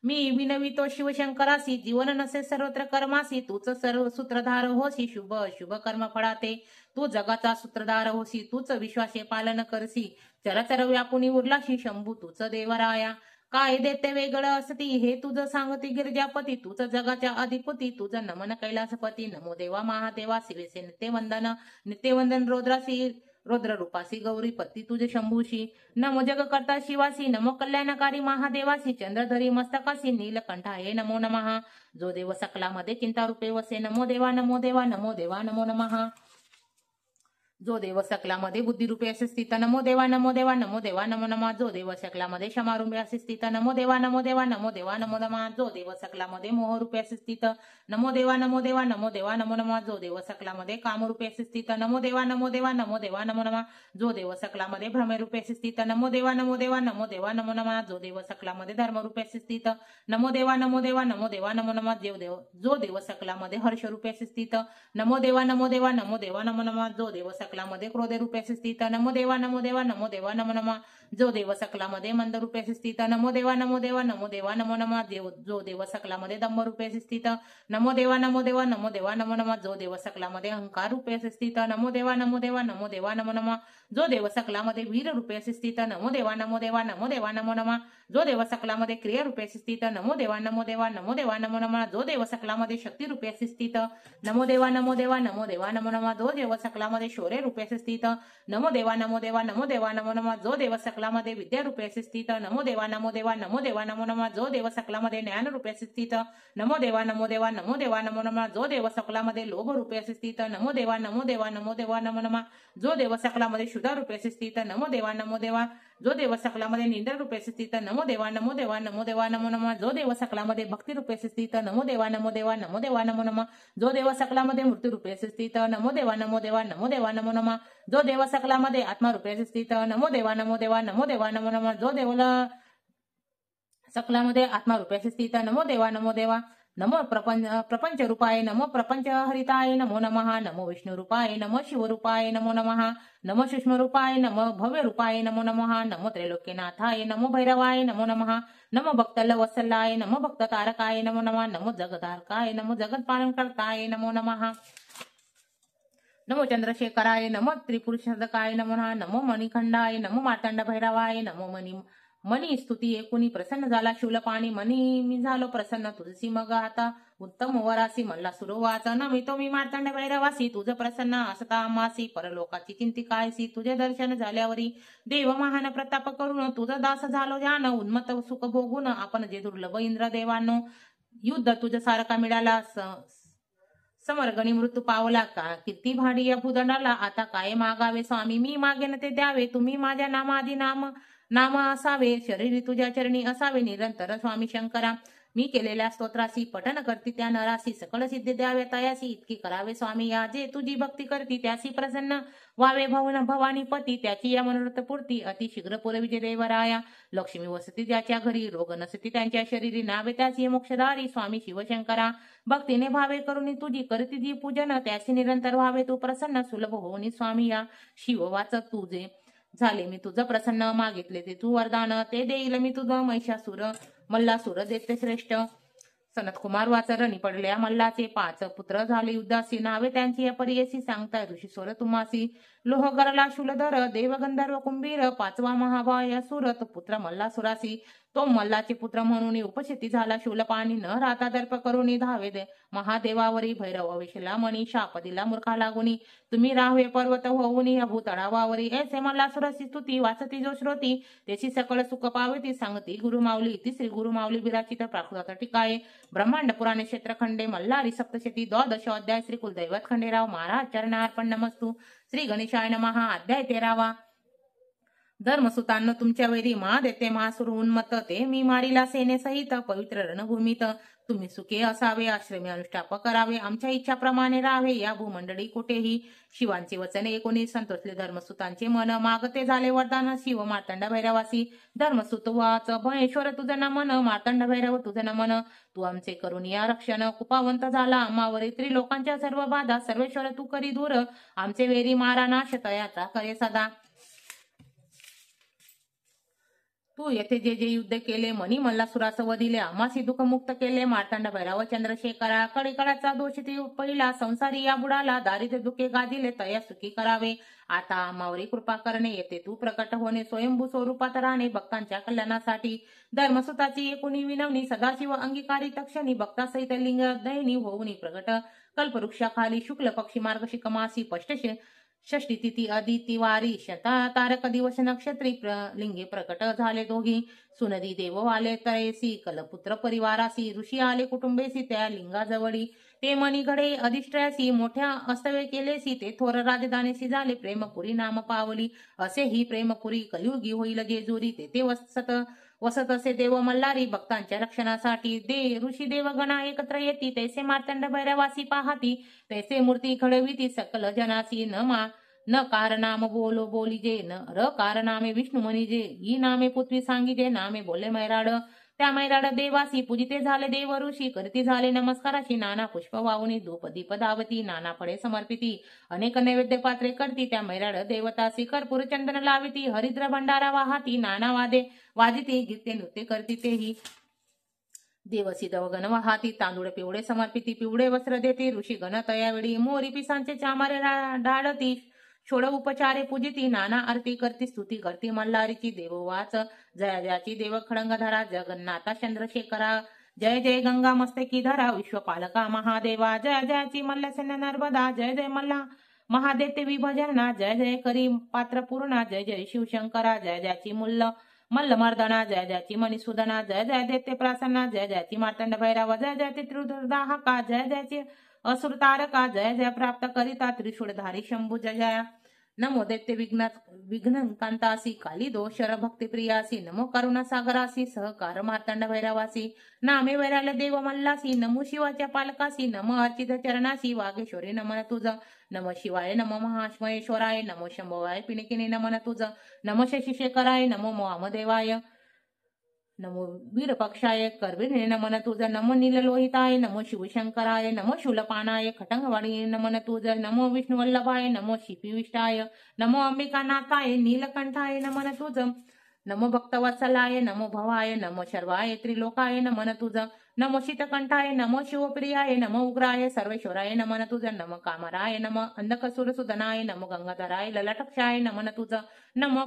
मी विनवितो शिवशंकरासी जीवन नसे सर्वत्र कर्मासी तूच सर्व सूत्रधार होसी शुभ शुभ कर्म फळाते तू जगाचा सूत्रधार होसी तूच विश्वासे पालन करसी चरचर व्यापुनी उरलाशी शंभू तूच देवराया काय देते वेगळं असती हे तुझं सांगती गिरजापती तुझं जगाच्या अधिपती तुझं नमन कैलासपती नमो देवा महादेवा शिवेसे नित्यवंदन रौद्र रूपासी गौरीपती तुझे शंभूशी नमो जग करता शिवासी नमो कल्याणकारी महादेवासी चंद्रधरी मस्तकासी नीलकंठा हे नमो नमः जो देव सकलामध्ये चिंता रूपे वसे नमो देवा नमो देवा नमो देवा नमो नमः जो देव सकलामध्ये बुद्धी रूपे असे स्थित नमो देवा नमो देवा नमो देवा नमो नमः जो देव सकलामध्ये क्षमा रूपे असे स्थित नमो देवा नमो देवा नमो देवा नमो नमः जो देव सकलामध्ये मोह रूपे असे स्थित नमो देवा नमो देवा नमो देवा नमो नमः जो देव सकलामध्ये काम रूपे असे स्थित नमो देवा नमो देवा नमो देवा नमो नमः जो देव सकलामध्ये भ्रमे रूपे असे स्थित नमो देवा नमो देवा नमो देवा नमो नमः जो देव सकलामध्ये धर्म रूपे असे स्थित नमो देवा नमो देवा नमो देवा नमो नमः जो देव सकलामध्ये हर्ष रूपे असे स्थित नमो देवा नमो देवा नमो देवा नमो नमः जो देव सकलामध्ये क्रोध रूपे असे स्थित नमो देवा नमो देवा नमो देवा नमो नमः जो देव सकलामध्ये मंद रूपे असे स्थित नमो देवा नमो देवा नमो देवा नमो नमः जो देव सकलामध्ये दंभ रूपे असे स्थित नमो देवा नमो देवा नमो देवा नमो नमः जो देव सकलामध्ये अहंकार रूपे असे स्थित नमो देवा नमो देवा नमो देवा नमो नमः जो देव सकलामध्ये वीर रूपे असे स्थित नमो देवा नमो देवा नमो देवा नमो नमः जो देव सकलामध्ये क्रिया रूपे असे स्थित नमो देवा नमो देवा नमो देवा नमो नमः जो देव सकलामध्ये शक्ती रूपे असे स्थित नमो देवा नमो देवा नमो देवा नमो नमः जो देव सकलामध्ये शौर्य रूपे असे स्थित नमो देवा नमो देवा नमो देवा नमो नमः जो देव सकलामध्ये विद्या रूपे असे स्थित नमो देवा नमो देवा नमो देवा नमो नमः जो देव सकलामध्ये ज्ञान रूपे असे स्थित नमो देवा नमो देवा नमो देवा नमो नमः जो देव सकलामध्ये लोभ रूपे असे स्थित नमो देवा नमो देवा नमो देवा नमो नमः जो देव सकलामध्ये शुद्ध रूपे असे स्थित नमो देवा नमो देवा जो देव सकलामध्ये निंद्र रूपे असे स्थित नमो देवा नमो देवा नमो देवा नमो नमः जो देव सकलामध्ये भक्ती रूपे असे स्थित नमो देवा नमो देवा नमो देवा नमो नमः जो देव सकलामध्ये मृत्यू रूपे असे स्थित नमो देवा नमो देवा नमो देवा नमो नमः जो देव सकलामध्ये आत्मा रूपे असे स्थित नमो देवा नमो देवा नमो देवा नमो नमः जो देवाला सकलामध्ये आत्मा रूपे असे स्थित नमो देवा नमो देवा नमो प्रपंच रूपाय नमो प्रपंच हरिताय नमो नमः नमो विष्णु रूपाय नमो शिव रूपाय नमो नमः नमो सूक्ष्म रूपाय नमो भव्य रूपाय नमो नमः नमो त्रैलोक्यनाथाय नमो भैरवाय नमो नमः नमो भक्तल वत्सलाय नमो भक्त तारकाय नमो नमः नमो जगदारकाय नमो जगत पालन करताय नमो नमः नमो चंद्रशेखराय नमो त्रिपुरुषदकाय नमो नमः नमो मणिखंडाय नमो मार्तंड भैरवाय नमो मनी स्तुती एकुणी प्रसन्न झाला शूलपाणी मनी मी झालो प्रसन्न तुझसी मग आता उत्तम वरासी मल्ला सुरवाच नमितो मी मार्तंड भैरवासी तुझ प्रसन्न असता आमासी परलोकाची चिंती कायसी तुझे दर्शन झाल्यावरी देव महान प्रताप करून तुझ दास झालो जान उन्मत्त सुख भोगून आपण जे दुर्लभ इंद्र देवांनो युद्ध तुझ सारखा मिळाला समर्गणी मृत्यू पावला का किती भाडी या भूदंडाला आता काय मागावे स्वामी मी मागेन ते द्यावे तुम्ही माझ्या नामादी नाम असावे शरीर तुझ्या चरणी असावे निरंतर स्वामी शंकरा मी केलेल्या स्तोत्रासी पठन करती त्या नरासी सकळ सिद्धी द्यावे तयासी इतकी करावे स्वामी या जे तुझी भक्ती करती त्यासी प्रसन्न वावे भवानी पती त्याची या मनोरथ पूर्ती अति शीघ्र पुरविजे देवराया लक्ष्मी वसती त्याच्या घरी रोग नसती त्यांच्या शरीरी नावे त्याची मोक्षदारी स्वामी शिवशंकरा भक्तीने भावे करुणी तुझी करती जी पूजन त्याची निरंतर व्हावे तू प्रसन्न सुलभ होऊनी स्वामी या शिव वाच तुझे झाले मी तुझं प्रसन्न मागितले ते तू वरदान ते देईल मी तुझं महिषासुर मल्लासुर देते श्रेष्ठ सनत कुमार वाचरणी पडल्या मल्लाचे 5 पुत्र झाले युद्धासी नावे त्यांची या परियसी सांगताय ऋषी स्वर तुम्हासी लोहगरला शूलधर देवगंधर्व कुंभीर 5वा महाभाय सुरत पुत्र मल्लासुरासी तो मल्लाचे पुत्र म्हणून उपस्थिती झाला शूलपाणी न राहता दर्प करून धावे दे महादेवावरी भैरव विशला मणी शाप दिला मूर्खा लागुनी तुम्ही राहवे पर्वत होऊनी या भूतळावावरी ऐसे मल्लासुरासी स्तुती वाचती जो श्रोती त्याची सकळ सुख पावती सांगती गुरुमाऊली इति श्री गुरुमाऊली विराचित प्राकृत टिकाये ब्रह्मांड पुराणे क्षेत्रखंडे मल्हारी सप्तशती 12 अध्याय श्री कुलदैवत खंडेराव महाराज चरणार्पण नमस्तु श्री गणेशाय नमः अध्याय 13वा धर्मसुतांनो तुमच्या वेरी मा देते महासुर उन्मत्त ते मी मारिला सेनेसहित पवित्र रणभूमीत तुम्ही सुखे असावे आश्रमी अनुष्ठाप करावे आमच्या इच्छाप्रमाणे राहावे या भूमंडळी कुठेही शिवांचे वचन ऐकून संतोषले धर्मसुतांचे मन मागते झाले वरदान शिव मार्तंड भैरवासी धर्मसुत वाच महेश्वर तुझं नमन मार्तंड भैरव तुझं नमन तू आमचे करून या रक्षण कुपावंत झाला आम्हावरी त्रिलोकांच्या सर्व बाधा सर्वेश्वर तू करी दूर आमचे वेरी मारा नाश तयाचा करे सदा तू येथे जे जे युद्ध केले मनी मल्ला सुरास वधिले आम्हासी दुःख मुक्त केले मार्तंड भैरव चंद्रशेखरा कळीकळाचा दोष ते पहिला संसारी या बुडाला दारिद्र्य दुखे गादिले तया सुखी करावे आता आम्हावरी कृपा करणे येते तू प्रकट होणे स्वयंभू स्वरूपात राहणे भक्तांच्या कल्याणासाठी धर्मसुताची एकूणी विनवणी सदाशिव अंगीकारी तक्षणी भक्तासहित लिंग दयनी होऊनी प्रगट कल्पवृक्षाखाली शुक्ल पक्षी मार्गशिक मासी षष्टी तिथी अदिती वारी शता तारक दिवस नक्षत्री लिंगे प्रकट झाले दोघी सुनदी देव आले तरेसी कलपुत्र परिवारासी ऋषी आले कुटुंबेसी त्या लिंगाजवळी ते मनी घडे अधिष्ठयासी मोठ्या अस्तवे केलेसी ते थोर राजधानीसी झाले प्रेमपुरी नाम पावली असे ही प्रेमपुरी कलियुगी होईल जेजुरी तेथे वसत असे देव मल्हारी भक्तांच्या रक्षणासाठी ऋषी देवगणा एकत्र येती तैसे मार्तंड भैरवासी पाहती तैसे मूर्ती घडविती सकल जनासी न कारनाम बोलो बोलीजे न र कारनामे विष्णू म्हणीजे ही नामे पृथ्वी सांगीजे नामे बोलले मैराड त्या मैराड देवासी पूजिते झाले देव ऋषी करती झाले नमस्काराशी नाना पुष्प वाहुनी धूप दीप धावती नाना फळे समर्पिती अनेक नैवेद्य पात्रे करती त्या मैराड देवतासी कर्पूर चंदन लाविती हरिद्र भंडारा वाहती नाना वादे वाजिती गीते नृत्य करती तेही देवसी दवगण वाहती तांदूळ पिवळे समर्पिती पिवळे वस्त्र देती ऋषी गण तयावेळी मोरी पिसांचे चामारे डाळती षोड उपचारे पूजिती नाना आरती करती स्तुती करती मल्हारीची देववाच जया जयाची देव खडंगधरा जगन्नाथा चंद्रशेखरा जय जय गंगा मस्तकी धरा विश्वपालका महादेवा जय जयाची मल्लसेन नर्मदा जय जय मल्ला महादेते विभजना जय जय करी पात्र पूर्णा जय जय शिवशंकरा जय जयाची मल्लमर्दना जय जयाची मणिसुदना जय जय देते प्रसन्ना जय जयाची मार्तंड भैरव जय जयते त्रिदाहका जय जयाची असुर तारका जय जय प्राप्त करिता त्रिशूळधारी शंभू जय जया नमो दैत्य विघ्नकांतासी काली दोषर भक्ती प्रियासी नमो करुणा सागरासी सहकार मार्तंड भैरवासी नामे वैराल देव मल्लासी नमो शिवाच्या पालकासी नमो अर्चित चरणासी वागेश्वरी नमन तुझ नमो शिवाय नमो महाश्मयेश्वराय नमो शंभवाय पिणकिनी नमन तुझ नमो शशिशेखराय नमो मोहामदेवाय नमो वीरपक्षाय करविणे नमन तुझ नमो नीललोहिताय नमो शिवशंकराय नमो शूलपानाय खटंगवाडी नमन तुझ नमो विष्णुवल्लभाय नमो शिपिविष्टाय नमो अंबिकानाथाय नीलकंठाय नमन तुझ नमो भक्तवत्सलाय नमो भवाय नमो शर्वाय त्रिलोकाय नमन तुझ नमो शीतकंठाय नमो शिवप्रियाय नमो उग्राय सर्वेश्वराय नमन तुझ नमो कामराय नमो अंधकसुरसुदनाय नमो गंगाधराय ललाटक्षाय नमन तुझ नमो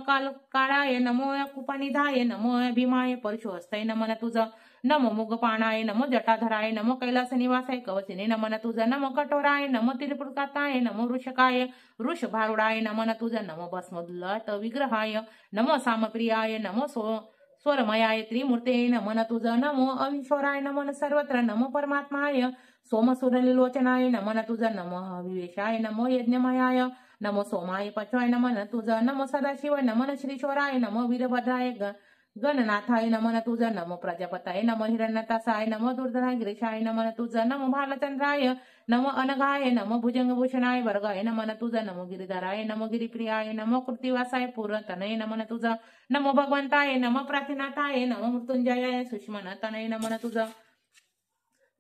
काळाय नमो कुपनिधाय नमो भीमाय परशुहस्ताय नमन तुझ नमो मुगपाणाय नमो जटाधराय नमो कैलास निवासाय कवचिने नमन तुझ नमो कठोराय नमो त्रिपुरकाताय नमो वृषकाय वृषभारुडाय नमन तुझ नमो भस्मोल्लत विग्रहाय नमो सामप्रियाय नमो स्वरमयाय त्रिमूर्ते नमन तुझ नमो अविश्वराय नमन सर्वत्र नमो परमात्माय सोमसुरलोचनाय नमन तुझ नमो विवेशाय नमो यज्ञमयाय नमो सोमाय पचवाय नमन तुझ नमो सदाशिवाय नमन श्रीश्वराय नमो वीरभद्राय गणनाथाय नमन तुझ नमो प्रजापताय नमो हिरण्यतासाय नमो दुर्धराय गिरीशाय नमन तुझ नमो भालचंद्राय नमो अनघाय नमो भुजंगभूषणाय वर्गाय नमन तुझ नमो गिरिधराय नमो गिरिप्रियाय नमो कृतिवासाय पूर्णतनय नमन तुझ नमो भगवंताय नमो प्रातिनाथाय नमो मृत्युंजयाय सुष्मनतनय नमन तुझ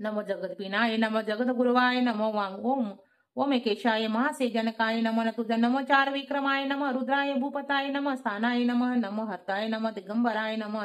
नमो जगद्विनाय नमो जगद्गुरुवाय नमो ओमेकेशाय महासेजनकाय नमन तुझ नमो चार विक्रमाय नमो रुद्राय भूपताय नमो स्थानाय नमो हर्ताय नमो दिगंबराय नमो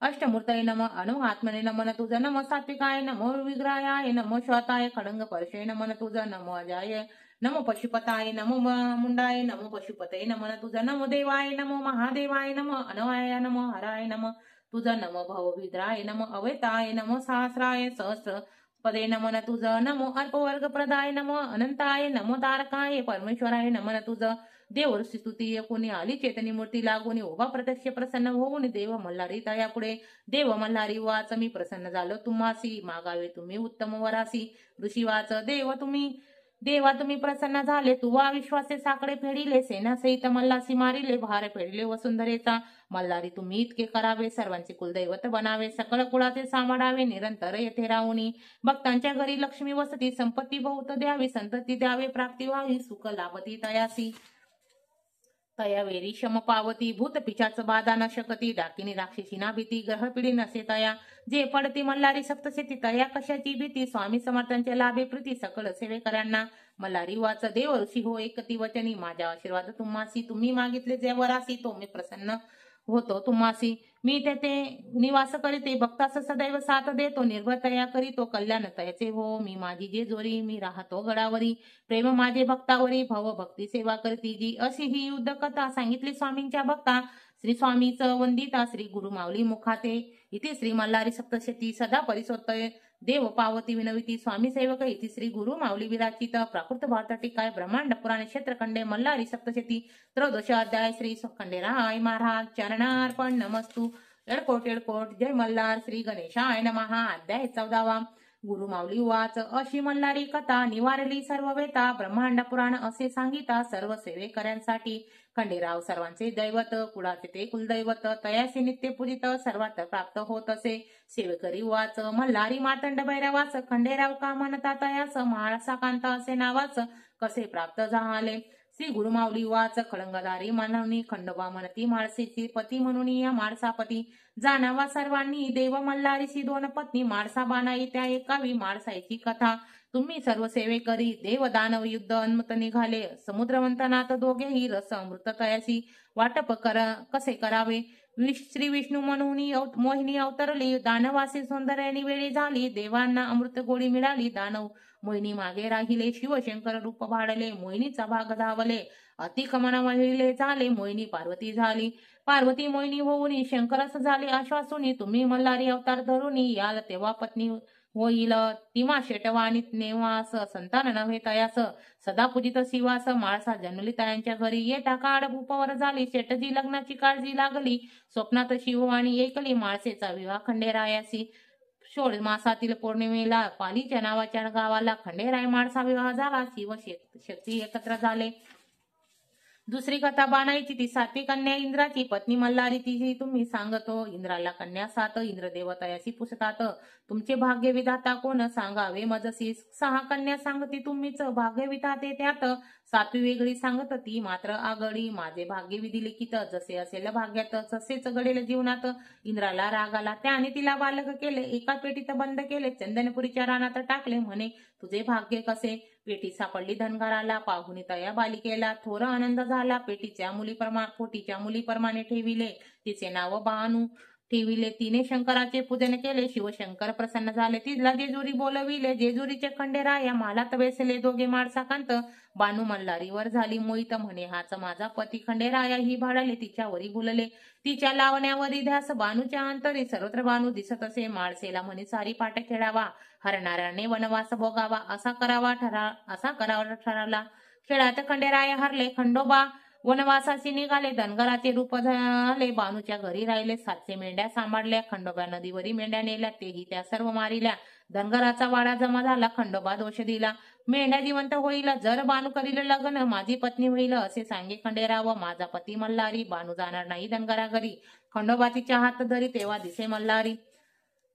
अष्टमूर्तय नमो अणुआत्मने नमन तुझ नमो सात्विकाय नमो विग्रहाय नमो श्वाताय खडंग परशय नमन तुझ नमो अजाय नमो पशुपताय नमो मुंडाय नमो पशुपतय नमन तुझ नमो देवाय नमो महादेवाय नमो अनवाय नमो हराय नमो तुझ नमो भवविद्राय नमो अवैताय नमो सहस्राय सहस्र पदे नमन तुझ नमो अल्पवर्ग प्रदाय नमो अनंताय नमो तारकाय परमेश्वराय नमन तुझ देव स्तुती कोणी आली चेतनी मूर्ती लागून उभा प्रत्यक्ष प्रसन्न होऊन देव मल्हारी तया पुढे देव मल्हारी वाच मी प्रसन्न झालो तुम्हासी मागावे तुम्ही उत्तम वरासी ऋषी वाच देव तुम्ही देवा तुम्ही प्रसन्न झाले, तुवा विश्वासे साकडे फेडिले, सेनासहित मल्लासी मारिले, भार फेडिले वसुंधरेचा. मल्हारी तुम्ही इतके करावे, सर्वांचे कुलदैवत बनावे, सकळ कुळाचे सांभाळावे, निरंतर येथे राहुनी. भक्तांच्या घरी लक्ष्मी वसती, संपत्ती बहुत द्यावी, संतती द्यावे, प्राप्ती व्हावी, सुख लाभती तयासी. तया वेरी शम पावती, भूत पिचाच बाधा न शकती, डाकिनी राक्षसी ना भीती, ग्रह पिढी नसे तया. जे पडती मल्हारी सप्तशती, तया कशाची भीती. स्वामी समर्थांच्या लाभे प्रीती, सकळ सेवेकऱ्यांना. मल्हारी वाच देव ऋषी हो एकती वचनी, माझ्या आशीर्वाद तुम्हासी. तुम्ही मागितले जे वरासी, तो मी प्रसन्न होतो तुम्हासी. मी तेथे निवास करीते, भक्तास सदैव साथ देतो, निर्भय तया करीतो, कल्याण तयाचे हो. मी माझी जे जोरी, मी राहतो गडावरी, प्रेम माझे भक्तावरी, भव भक्ती सेवा करती जी. अशी ही युद्ध कथा सांगितली स्वामींच्या भक्ता. श्री स्वामीच वंदिता, श्री गुरु माऊली मुखाते. इथे श्री मल्हारी सप्तशती, सदा परिसोत्तय देव पावती विनविती, स्वामी सेवक इति श्री गुरु माऊली विराचित. प्राकृत भारत टीकाय ब्रह्मांड पुराणे क्षेत्रखंडे मल्हारी सप्तशती, त्रयोदश अध्याय. श्री खंडेराय महाराज चरणार्पण नमस्तु. एडकोट एडकोट. जय मल्हार. श्री गणेशाय नमः. अध्याय 14. गुरु माऊली वाच. अशी मल्हारी कथा, निवारली सर्व वेता, ब्रह्मांड पुराण असे सांगिता, सर्व सेवेकऱ्यांसाठी. खंडेराव सर्वांचे दैवत, कुळाचे ते कुलदैवत, तयासे नित्य पूजित, सर्वात प्राप्त होत असे. सेवेकरी वाच. मल्हारी मातंड भैरवास, खंडेराव का म्हणता तयास, म्हाळसा कांता असे नावाच, कसे प्राप्त झाले. श्री गुरुमाऊली वाच. खळंगदारी म्हणून खंडोबा म्हणती, माळसेची पती म्हणून या माळसापती. जाणावा सर्वांनी देव मल्हारीशी दोन पत्नी, माळसा बाणाई त्या एकावी, माळसाईची कथा. तुम्ही सर्व सेवेकरी, देव दानव युद्ध अन्मत निघाले, समुद्रमंथनात दोघेही रस अमृत तयासी. वाटप कसे करावे. श्री विष्णू म्हणून मोहिनी अवतरली, दानवासी सौंदर्याने वेळी झाली, देवांना अमृत गोळी मिळाली, दानव मोहिनी मागे राहिले, शिवशंकर रूप भाडले, मोहिनीचा भाग धावले, अतिकमना महिले झाले, मोहिनी पार्वती झाली. पार्वती मोहिनी होऊन शंकरस झाले आश्वासुनी, तुम्ही मल्हारी अवतार धरुनी याल तेव्हा पत्नी होईल. तिमा शेटवाणी नेवास, संतान नव्हे तयास, सदा पूजित शिवास. माळसा जन्मली तयांच्या घरी, येता काळ भूपावर झाली, शेटजी लग्नाची काळजी लागली, स्वप्नात शिववाणी ऐकली, माळसेचा विवाह खंडेरायासी. शोध मासातील पौर्णिमेला पालीच्या नावाच्या गावाला खंडेराय माळसा विवाह झाला, शिव शक्ती एकत्र झाले. दुसरी कथा बाणाईची, ती सातवी कन्या इंद्राची पत्नी मल्हारी, ती तुम्ही सांगतो. इंद्राला कन्या सात, इंद्रदेव तयासी पुसतात, तुमचे भाग्य विधाता कोण सांगावे मजसी. 6 कन्या सांगती तुम्हीच, भाग्य विधाते त्यात, 7वी वेगळी सांगत ती मात्र आगळी. माझे भाग्य विधी लिखित, जसे असेल भाग्यात तसेच घडेल जीवनात. इंद्राला राग आला, त्याने तिला बालक केले, एका पेटीत बंद केले, चंदनपुरीच्या रानात टाकले, म्हणे तुझे भाग्य कसे. पेटी सापडली धनगराला, पाहुणी तया बालिकेला, थोर आनंद झाला. पोटीच्या मुलीप्रमाणे ठेविले, तिचे नाव बानू ठेविले. तिने शंकराचे पूजन केले, शिवशंकर प्रसन्न झाले, तिला जेजुरी बोलविले. जेजुरीचे खंडेराया मालात बेसले, दोघे माळसाकांत. बानू मल्हारीवर झाली मोहित, म्हणे हाच माझा पती. खंडेराया ही भाडाले, तिच्यावरी भुलले, तिच्या लावण्यावरी ध्यास. बानूच्या अंतरी सर्वत्र बानू दिसत असे, माळसेला म्हणे सारी पाठ खेळावा, हरणाऱ्याने वनवास भोगावा, असा करावा ठरला. खेळात खंडेराय हरले, खंडोबा वनवासाशी निघाले, धनगराचे रूप झाले, बानूच्या घरी राहिले. 700 मेंढ्या सांभाळल्या, खंडोबा नदीवरी मेंढ्या नेल्या, तेही त्या सर्व मारिल्या. धनगराचा वाडा जमा झाला, खंडोबा दोष दिला, मेंढ्या जिवंत होईल, जर बानू करील लग्न, माझी पत्नी होईल, असे सांगे खंडेराव. माझा पती मल्हारी, बानू जाणार नाही धनगरा घरी. खंडोबा तिच्या हात धरी, तेव्हा दिसे मल्हारी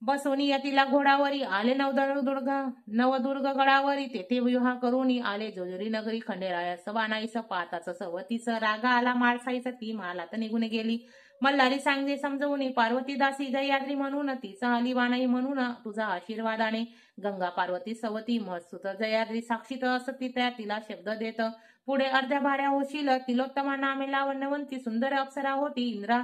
बसवणी तिला घोडावरी. आले नवदुर्ग गडावरी, तेथे विवाह करून आले जोजुरी नगरी. खंडेरायास बाणाईस पाहताच सवतीस, रागा आला माळसाईस, ती मालात निघून गेली. मल्हारी सांगे समजवून, पार्वती दासी जयाद्री म्हणून, तिचा आली बाणाई म्हणून, तुझा आशीर्वादाने. गंगा पार्वती सवती महत्सुत जयाद्री, साक्षीत असती त्या तिला शब्द देत, पुढे अर्ध्या भाऱ्या होशील. तिलोत्तमा नामे लावण्यवंती, सुंदर अप्सरा होती. इंद्रा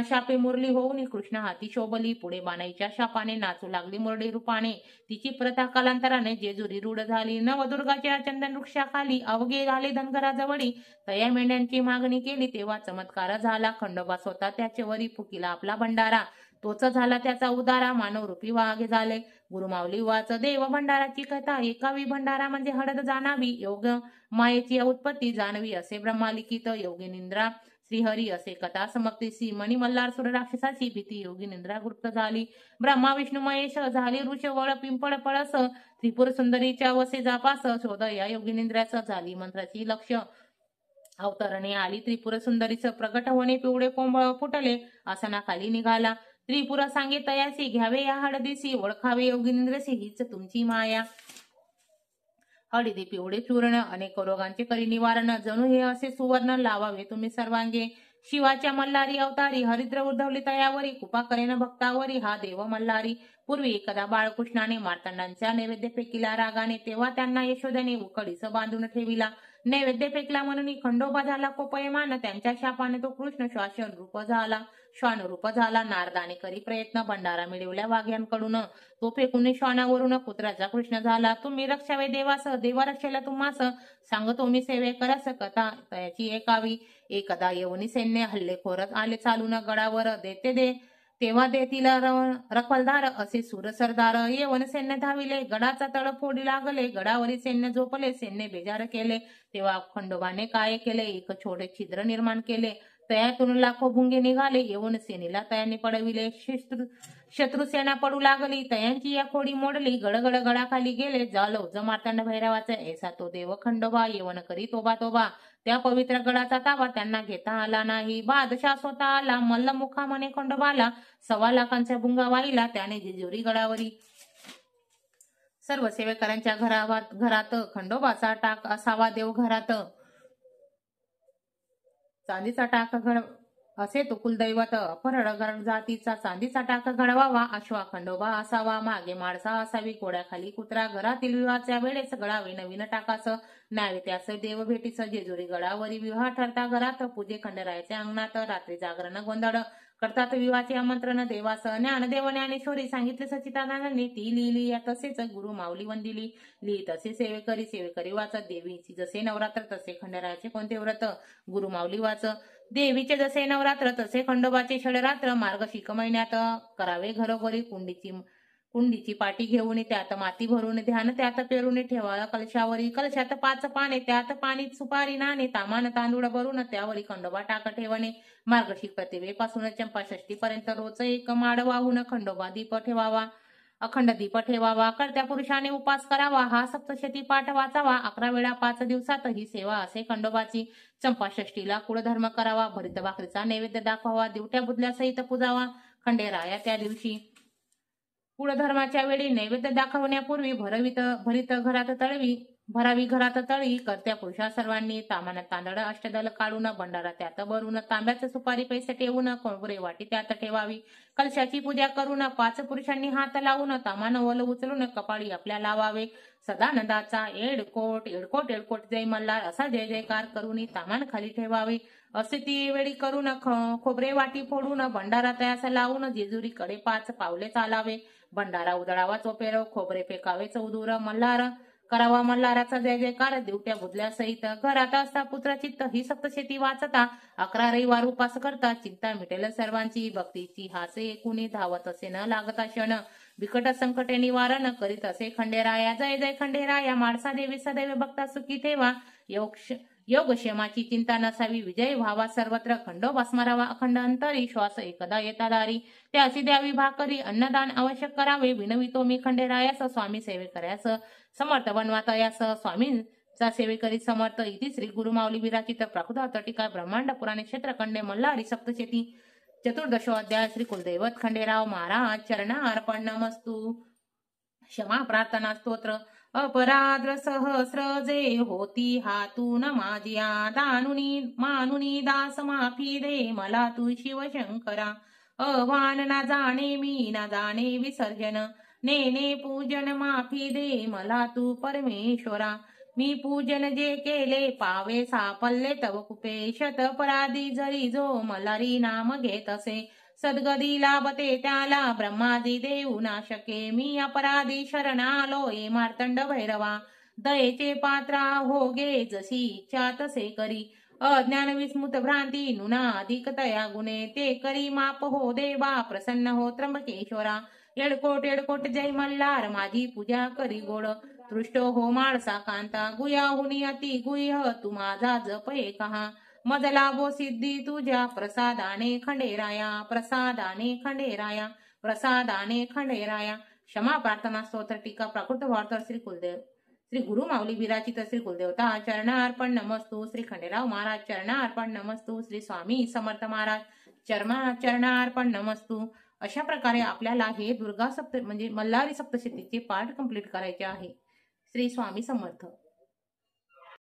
शापे मुरली होऊन कृष्ण हाती शोभली, पुढे बाणाईच्या शापाने नाचू लागली मुरडी रूपाने. तिची प्रथा कालांतराने जेजुरी रूढ झाली. नवदुर्गाच्या चंदन वृक्षाखाली अवघे झाले धनगराजवळी, तया मेंढ्यांची मागणी केली, तेव्हा चमत्कार झाला. खंडोबा स्वतः त्याच्यावरी फुकिला आपला भंडारा, तोच झाला त्याचा उदारा, मानव रूपी वाघ झाले. गुरुमाऊली वाच. देव भंडाराची कथा, एकावी भंडारा म्हणजे हळद जाणावी, योग मायेची उत्पत्ती जाणवी, असे ब्रह्मालिखित. योगिनिंद्रा श्रीहरी असे कथा समक्तीसी मणी मल्हार सुर राक्षसाची भीती योगी निंद्रा गुप्त झाली. ब्रह्मा विष्णू महेश झाली ऋष वळ पिंपळ पळस त्रिपुर सुंदरीच्या वसे जापास शोध या योगी निंद्राचं झाली मंत्राची लक्ष. अवतरणे आली त्रिपुर सुंदरीचं प्रगट होणे पिवळे कोंबळ फुटले आसनाखाली निघाला. त्रिपुर सांगे तयासी घ्यावे या हळदीसी ओळखावे योगिनिंद्रसी हीच तुमची माया. हळदी पिवळे चूर्ण अनेक रोगांचे करी निवारण जणू हे असे सुवर्ण लावावे तुम्ही सर्वांगे. शिवाच्या मल्हारी अवतारी हरिद्र उद्धवली तयावरी कृपा करेन भक्तावरी हा देव मल्हारी. पूर्वी एकदा बाळकृष्णाने मार्तंडांच्या नैवेद्य फेकिला रागाने तेव्हा त्यांना यशोदेने उकडीस बांधून ठेविला. नैवेद्य फेकला म्हणून खंडोबा झाला कोपयमान त्यांच्या शापाने तो कृष्ण श्वानरूप झाला. नारदाने करी प्रयत्न भंडारा मिळवल्या वाघ्यांकडून तो फेकून श्वानावरून कुत्राचा कृष्ण झाला. तुम्ही रक्षावे देवास देवा रक्षेला तुम्हास सांगतो मी सेवे करस कथा तयाची एकावी. एकदा येऊनी सैन्य हल्लेखोरच आले चालून गडावर तेव्हा देतील रखवलदार असे सूर सरदार. येवन सैन्य धाविले गडाचा तळ फोडी लागले गडावरी सैन्य झोपले सैन्य बेजार केले. तेव्हा खंडोबाने काय केले एक छोटे छिद्र निर्माण केले तयातून लाखो भुंगे निघाले. येऊन सेनेला तयांनी पडविले शत्रुसेना पडू लागली तयांची या खोडी मोडली. गडगड गडाखाली गेले जालो मार्तंड भैरवाचा ऐसा तो देव खंडोबा. येवन करी तोबा त्या पवित्र गडाचा ताबा त्यांना घेता आला नाही. बादशाह स्वतः आला मल्लमुखा म्हणे खंडोबाला 1.25 लाखांचा भुंगा वाहिला त्याने जेजुरी गडावरी. सर्व सेवेकरांच्या घरात खंडोबाचा टाक असावा देव घरात. चांदीचा टाक असे तो कुलदैवत अपरड जातीचा चांदीचा टाक घडवावा. अश्वा खंडोबा असावा मागे माणसा असावी घोड्याखाली कुत्रा. घरातील विवाहाच्या वेळेस गडावे नवीन टाकास न्यावे त्यास देव भेटीस. जेजुरी गडावरी विवाह ठरता घरात पूजे खंडरायाच्या अंगणात. रात्री जागरण गोंधळ करतात विवाहाचे आमंत्रण देवास. ज्ञानदेव ज्ञानेश्वरी सांगितले सच्चिदानंदांनी ती लिहिली या तसेच गुरु माऊली वंदिली. लिहित असे सेवेकरी वाचत. देवीची जसे नवरात्र तसे खंडरायाचे कोणते व्रत गुरु माऊली वाच. देवीचे जसे नवरात्र तसे खंडोबाचे षडरात्र. मार्गशीर्ष महिन्यात करावे घरोघरी कुंडीची पाटी घेऊन त्यात माती भरून ध्यान त्यात पेरून ठेवा कलशावरी. कलशात 5 पाने त्यात पाणी सुपारी नाणे तामान तांदूळ भरून त्यावरी खंडोबा टाक ठेवणे. मार्गशीर्ष प्रतिभेपासून चंपाषष्ठी पर्यंत रोज एक माड वाहून खंडोबा दीप ठेवावा अखंड दीप ठेवावा. कर्त्या पुरुषाने उपास करावा हा सप्तशती पाठ वाचावा. 11 वेळा 5 दिवसात ही सेवा असे खंडोबाची. चंपाषष्ठीला कुळधर्म करावा. भरीत भाकरीचा नैवेद्य दाखवावा. दिवट्या बुधल्या सहित पूजावा खंडेराया त्या दिवशी. कुळधर्माच्या वेळी नैवेद्य दाखवण्यापूर्वी भरावी घरात तळी. कर्त्या पुरुषा सर्वांनी तामानात तांदळ अष्टदल काढून भंडारा त्यात भरून तांब्याचे सुपारी पैसे ठेवून कोळबुरे वाटी त्यात ठेवावी. कलशाची पूजा करून 5 पुरुषांनी हात लावून तामान ओल उचलून कपाळी आपल्या लावावे. सदानंदाचा एडकोट एडकोट एडकोट जय मल्हार असा जय जयकार करून तामान खाली ठेवावे. असे ती वेळी करून खोबरे वाटी फोडून भंडारा तयास लावून जेजुरीकडे 5 पावले चालावे. भंडारा उधळावा चोपेर खोबरे फेकावे चौदूर. मल्हार करावा मल्हाराचा जय जयकार दिवट्या बुधल्या सहित. घरात असता पुत्रचित्त ही सप्तशती वाचता. 11 रविवार उपास करता चिंता मिटेल सर्वांची. भक्तीची हासे कुणी धावत असे न लागता क्षण. बिकट संकटे निवारण करीत असे खंडेराया. जय जय खंडेराया माळसा देवी सदैव भक्ता सुखी ठेवा. योगक्षेमाची चिंता नसावी विजय व्हावा सर्वत्र. खंडोबा स्मरावा अखंड अंतरी श्वास एकदा येता दारी. त्याची द्यावी भाकरी अन्नदान आवश्यक करावे. विनवितो मी खंडेरायास स्वामी सेवेकऱ्यास समर्थ बनवा तयास. स्वामींचा सेवेकरी समर्थ. इति श्री गुरु माऊली विराचित प्राकृत टीका ब्रह्मांड पुराणे क्षेत्रखंडे मल्हारी सप्तशती 14 अध्याय. श्री कुलदैवत खंडेराव महाराज चरणार्पण नमस्तु. क्षमा प्रार्थना स्तोत्र. अपराध सहस्र जे होती हातून माझिया. मानुनी दास माफी दे मला तू शिवशंकरा. अवान ना जाणे मी ना जाणे विसर्जन. नेने पूजन माफी दे मला तू परमेश्वरा. मी पूजन जे केले पावे सापल्ले तव कुपे. शतपराधी जरी जो मल्हारी नाम घेत असे. सद्गती लाभते त्याला ब्रह्मादी देऊ नाशके. मी अपराधी शरणालोय मार्तंड भैरवा. दयेचे पात्रा होगे जशी इच्छा तसे करी. अज्ञान विस्मृत भ्रांती नुना अधिक तया गुणे. ते करी माप हो देवा प्रसन्न हो त्र्यंबकेश्वरा. एडकोट एडकोट जय मल्हार माझी पूजा करी गोड. दृष्ट हो माळसा कांता. गुयाहुनी अति गुह्य तू माझा जप एकहा. मज लाभो सिद्धी तुझ्या प्रसादाने खंडेराया, प्रसादाने खंडेराया, प्रसादाने खंडेराया. क्षमा प्रार्थना स्तोत्र टीका प्राकृत वार्ता श्री कुलदेव श्री गुरु माऊली विराचित श्री कुलदेवता चरणार्पण नमस्तु. श्री खंडेराव महाराज चरणार्पण नमस्तु. श्री स्वामी समर्थ महाराज चरणार्पण नमस्तु. अशा प्रकारे आपल्याला हे दुर्गा सप्त म्हणजे मल्हारी सप्तशतीचे पाठ कंप्लीट करायचे आहे. श्री स्वामी समर्थ.